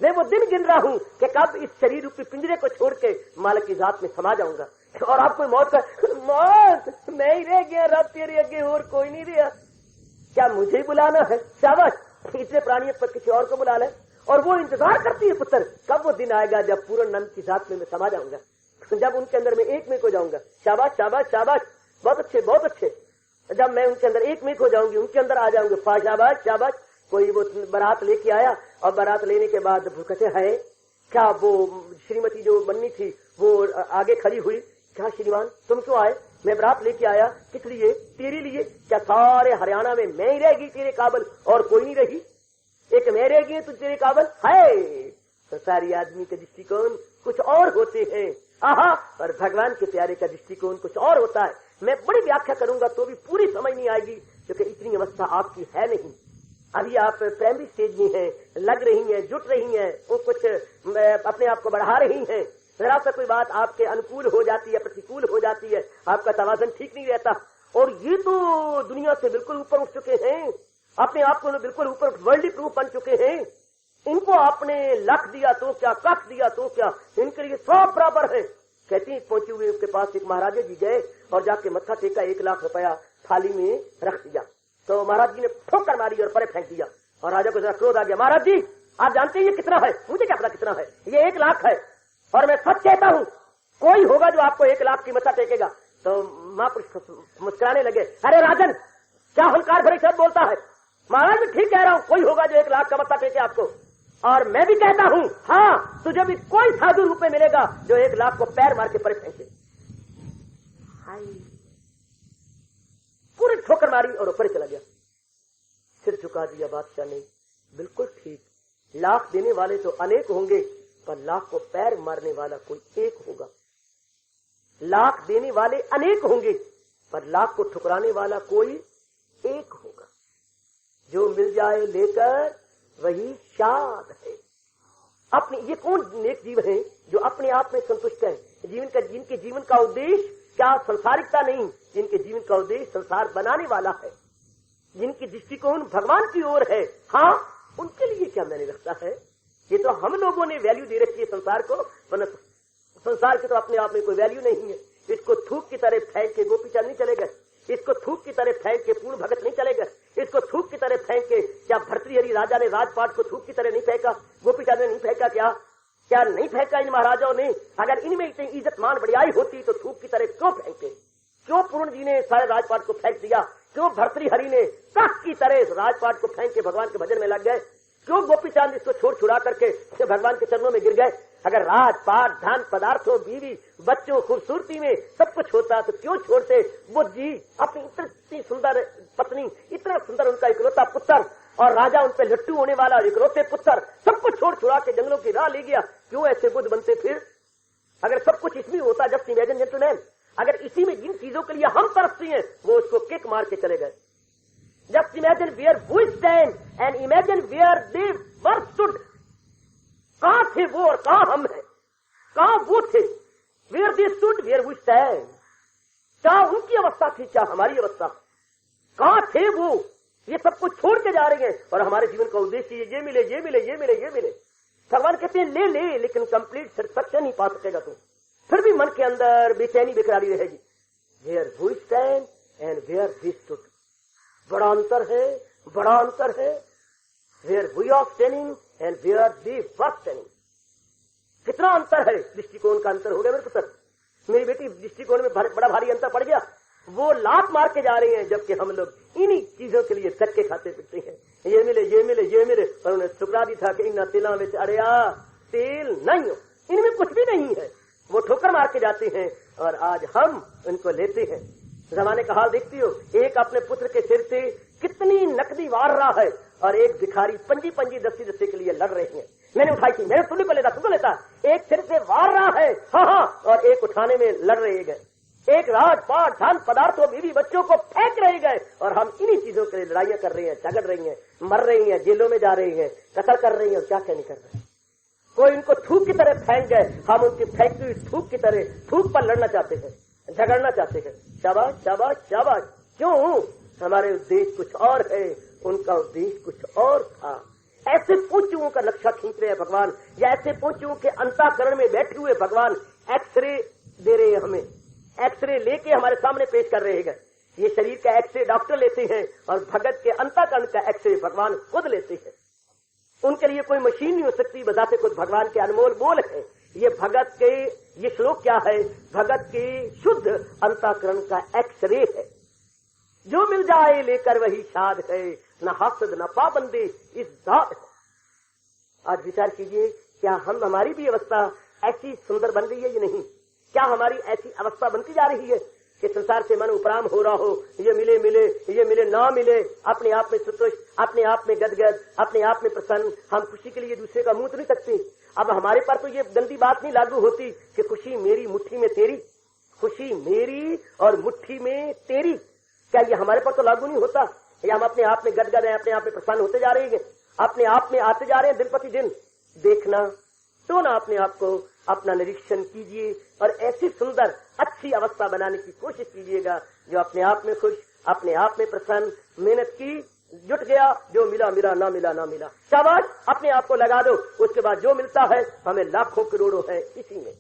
मैं वो दिन गिन रहा हूं कि कब इस शरीर रूपी पिंजरे को छोड़ के मालिक की जात में समा जाऊंगा। और आपको मौत मैं ही रह गया, रब तेरे आगे और कोई नहीं रहा, क्या मुझे ही बुलाना है? शाबाश, इतने प्राणियों पर किसी और को बुला ले। और वो इंतजार करती है पुत्र, कब वो दिन आएगा जब पूर्ण नंद की जात में मैं समा जाऊंगा, जब उनके अंदर मैं एक में हो जाऊंगा। शाबाश शाबाश शाबाश, बहुत अच्छे बहुत अच्छे। जब मैं उनके अंदर एक में हो जाऊंगी, उनके अंदर आ जाऊंगी, शाबाश शाबाश। कोई वो बारात लेके आया और बारात लेने के बाद कहते है क्या, वो श्रीमती जो बननी थी वो आगे खड़ी हुई, क्या श्रीमान तुम क्यों आए? मैं बारात लेके आया, किस लिए? तेरे लिए। क्या सारे हरियाणा में मैं ही रहेगी तेरे काबल और कोई नहीं रही? एक मैं रहेगी तू तेरे काबल है? तो सारी आदमी के दृष्टिकोण कुछ और होते हैं, आहा, और भगवान के प्यारे का दृष्टिकोण कुछ और होता है। मैं बड़ी व्याख्या करूंगा तो भी पूरी समझ नहीं आएगी, क्योंकि इतनी अवस्था आपकी है नहीं। अभी आप प्राइमरी स्टेज में हैं, लग रही हैं, जुट रही हैं, वो कुछ अपने आप को बढ़ा रही हैं। जरा सा कोई बात आपके अनुकूल हो जाती है, प्रतिकूल हो जाती है, आपका तवाज़ुन ठीक नहीं रहता। और ये तो दुनिया से बिल्कुल ऊपर उठ चुके हैं, अपने आप को बिल्कुल ऊपर वर्ल्ड प्रूफ बन चुके हैं। इनको आपने लाख दिया तो क्या, कख दिया तो क्या, इनके लिए सब बराबर है। कहती पहुंची हुई उसके पास एक महाराजा जी गए और जाके मत्था टेका, 1 लाख रुपया थाली में रख दिया। तो महाराज जी ने ठोकर मारी और परे फेंक दिया और राजा को जरा क्रोध आ गया। महाराज जी आप जानते हैं ये कितना है? मुझे क्या पता कितना है, ये 1 लाख है और मैं सच कहता हूँ कोई होगा जो आपको 1 लाख की मत्था टेकेगा। तो महापुरुष मुस्कुराने लगे, अरे राजन क्या हंकार भरे शब्द बोलता है? महाराज मैं ठीक कह रहा हूँ, कोई होगा जो 1 लाख का मत्था टेके आपको, और मैं भी कहता हूँ हाँ तुझे भी कोई साधु रूप में मिलेगा जो 1 लाख को पैर मार के परे फेंके। पूरी ठोकर मारी और ऊपर चला गया। सिर झुका दिया बादशाह ने, बिल्कुल ठीक, लाख देने वाले तो अनेक होंगे पर लाख को पैर मारने वाला कोई एक होगा। लाख देने वाले अनेक होंगे पर लाख को ठुकराने वाला कोई एक होगा। जो मिल जाए लेकर वही शाद है। अपने ये कौन नेक जीव है जो अपने आप में संतुष्ट है? जिनके जीवन का उद्देश्य क्या संसारिकता नहीं, जिनके जीवन का उद्देश्य संसार बनाने वाला है, जिनकी दृष्टिकोण भगवान की ओर है, हाँ उनके लिए क्या मैंने रखता है। ये तो हम लोगों ने वैल्यू दे रखी है संसार को, वरना संसार की तो अपने आप में कोई वैल्यू नहीं है। इसको थूक की तरह फेंक के गोपीचंद नहीं चले गए, इसको थूक की तरह फेंक के पूर्ण भगत नहीं चले गए, इसको थूक की तरह फेंक के क्या भर्तृहरि राजा ने राजपाट को थूक की तरह नहीं फेंका, गोपीचंद ने नहीं फेंका, क्या नहीं फेंका इन महाराजाओं ने? अगर इनमें इतनी इज्जत मान बढ़ियाई होती तो थूक की तरह क्यों फेंके? क्यों पूर्ण जी ने सारे राजपाट को फेंक दिया? क्यों भर्तृहरि ने कख की तरह राजपाट को फेंक के भगवान के भजन में लग गए? क्यों गोपीचंद इसको छोड़ छुड़ा करके भगवान के चरणों में गिर गए? अगर राजपाट, धन, पदार्थों, बीवी, बच्चों, खूबसूरती में सब कुछ होता तो क्यों छोड़ते? वो जी अपनी इतनी सुंदर पत्नी, इतना सुंदर उनका इकलौता पुत्र और राजा उन पे लट्टू होने वाला इकलौते पुत्र, सब कुछ छोड़ छुड़ा के जंगलों की राह ले गया। क्यों ऐसे बुद्ध बनते फिर? अगर सब कुछ इसमें होता, जस्ट इमेजिन जेंटलमैन, अगर इसी में जिन चीजों के लिए हम तरसते हैं वो उसको किक मार के चले गए। Just imagine where we stand and imagine where they were stood. कहां थे वो और कहां हम हैं? कहां वो थे? Where they stood where we stand. क्या उनकी अवस्था थी, क्या हमारी अवस्था? कहां थे वो? ये सब कुछ छोड़ के जा रहे हैं और हमारे जीवन का उद्देश्य ये मिले, ये मिले, ये मिले, ये मिले। भगवान कहते हैं ले ले, लेकिन कंप्लीट सेटिस्फैक्शन नहीं पा सकेगा तू, फिर भी मन के अंदर बेचैनी बेकरारी रहेगी। Where we stand and where we stood, बड़ा अंतर है, बड़ा अंतर है। Where we are standing and where we were standing, कितना अंतर है, दृष्टिकोण का अंतर हो गया मेरे पुत्र। मेरी बेटी दृष्टिकोण में बड़ा भारी अंतर पड़ गया। वो लात मार के जा रहे हैं जबकि हम लोग इन्हीं चीजों के लिए धक्के खाते फिरते हैं, ये मिले, ये मिले, ये मिले। पर उन्हें शुक्रा भी था कि इन तिला में अरे तेल नहीं हो, इनमें कुछ भी नहीं है। वो ठोकर मार के जाते हैं और आज हम इनको लेते हैं। जमाने का हाल देखती हो, एक अपने पुत्र के सिर से कितनी नकदी वार रहा है और एक भिखारी पंजी पंजी दस्ती दस्ती के लिए लड़ रहे हैं। मैंने उठाई थी, मैंने तुझे को लेता, एक सिर से वार रहा है, हाँ, और एक उठाने में लड़ रहे गए। एक राजपाट, धन, पदार्थों, बीवी, बच्चों को फेंक रहे गए और हम इन्हीं चीजों के लिए लड़ाइयां कर रहे हैं, झगड़ रही हैं, मर रही हैं, जेलों में जा रही हैं, कत्ल कर रही हैं और क्या क्या नहीं कर रहे हैं। कोई इनको थूक की तरह फेंक गए, हम उनकी फेंकती हुई थूक की तरह थूक पर लड़ना चाहते हैं, झगड़ना चाहते हैं। शाबाश शाबाश शाबाश। क्यों? हमारे उद्देश्य कुछ और है, उनका उद्देश्य कुछ और था। ऐसे पूछुओं का लक्ष्य खींच रहे हैं भगवान, या ऐसे पूछुओं के अंतःकरण में बैठे हुए भगवान एक्सरे दे रहे हैं हमें, एक्सरे लेके हमारे सामने पेश कर रहे हैं। ये शरीर का एक्सरे डॉक्टर लेते हैं और भगत के अंतःकरण का एक्सरे भगवान खुद लेते हैं। उनके लिए कोई मशीन नहीं हो सकती, बजाते खुद भगवान के अनमोल बोल है। ये भगत के ये श्लोक क्या है? भगत के शुद्ध अंतःकरण का एक्सरे है। जो मिल जाए लेकर वही शाद है, न हासद न पाबंदी इस दाद है। आज विचार कीजिए, क्या हमारी भी अवस्था ऐसी सुंदर बन रही है या नहीं? क्या हमारी ऐसी अवस्था बनती जा रही है कि संसार से मन उपराम हो रहा हो, ये मिले मिले, ये मिले ना मिले, अपने आप में संतुष्ट, अपने आप में गदगद, अपने आप में प्रसन्न, हम खुशी के लिए दूसरे का मुंह तो नहीं सकते। अब हमारे पर तो ये गंदी बात नहीं लागू होती कि खुशी मेरी मुट्ठी में तेरी, खुशी मेरी और मुट्ठी में तेरी, क्या ये हमारे पर तो लागू नहीं होता? या हम अपने आप में गदगद हैं, अपने आप में प्रसन्न होते जा रहे हैं, अपने आप में आते जा रहे हैं दिन प्रति दिन? देखना तो ना अपने आप को अपना निरीक्षण कीजिए और ऐसी सुंदर अच्छी अवस्था बनाने की कोशिश कीजिएगा जो अपने आप में खुश, अपने आप में प्रसन्न, मेहनत की, जुट गया, जो मिला मिला, ना मिला ना मिला, शाबाश, अपने आप को लगा दो। उसके बाद जो मिलता है हमें लाखों करोड़ों है इसी में।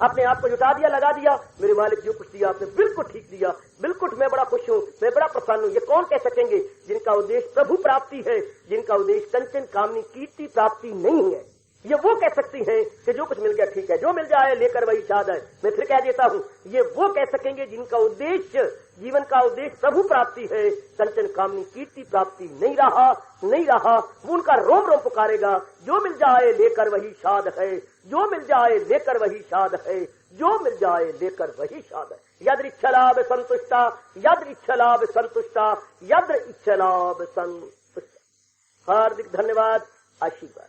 अपने आप को जुटा दिया, लगा दिया, मेरे मालिक जो कुछ दिया आपने बिल्कुल ठीक दिया, बिल्कुल मैं बड़ा खुश हूँ, मैं बड़ा प्रसन्न हूँ। ये कौन कह सकेंगे जिनका उद्देश्य प्रभु प्राप्ति है, जिनका उद्देश्य कंचन कामनी कीर्ति प्राप्ति नहीं है? ये वो कह सकती हैं कि जो कुछ मिल गया ठीक है, जो मिल जाए लेकर वही शाद है। मैं फिर कह देता हूँ, ये वो कह सकेंगे जिनका उद्देश्य, जीवन का उद्देश्य प्रभु प्राप्ति है, कंचन कामनी कीर्ति प्राप्ति नहीं रहा, वो उनका रोम रोम पुकारेगा, जो मिल जाए लेकर वही शाद है, जो मिल जाए लेकर वही शाद है, जो मिल जाए लेकर वही शाद है। यद्र इच्छलाभ संतुष्टा, यद्र इच्छलाभ संतुष्टा, यद्र इच्छलाभ संतुष्टा। हार्दिक धन्यवाद, आशीर्वाद।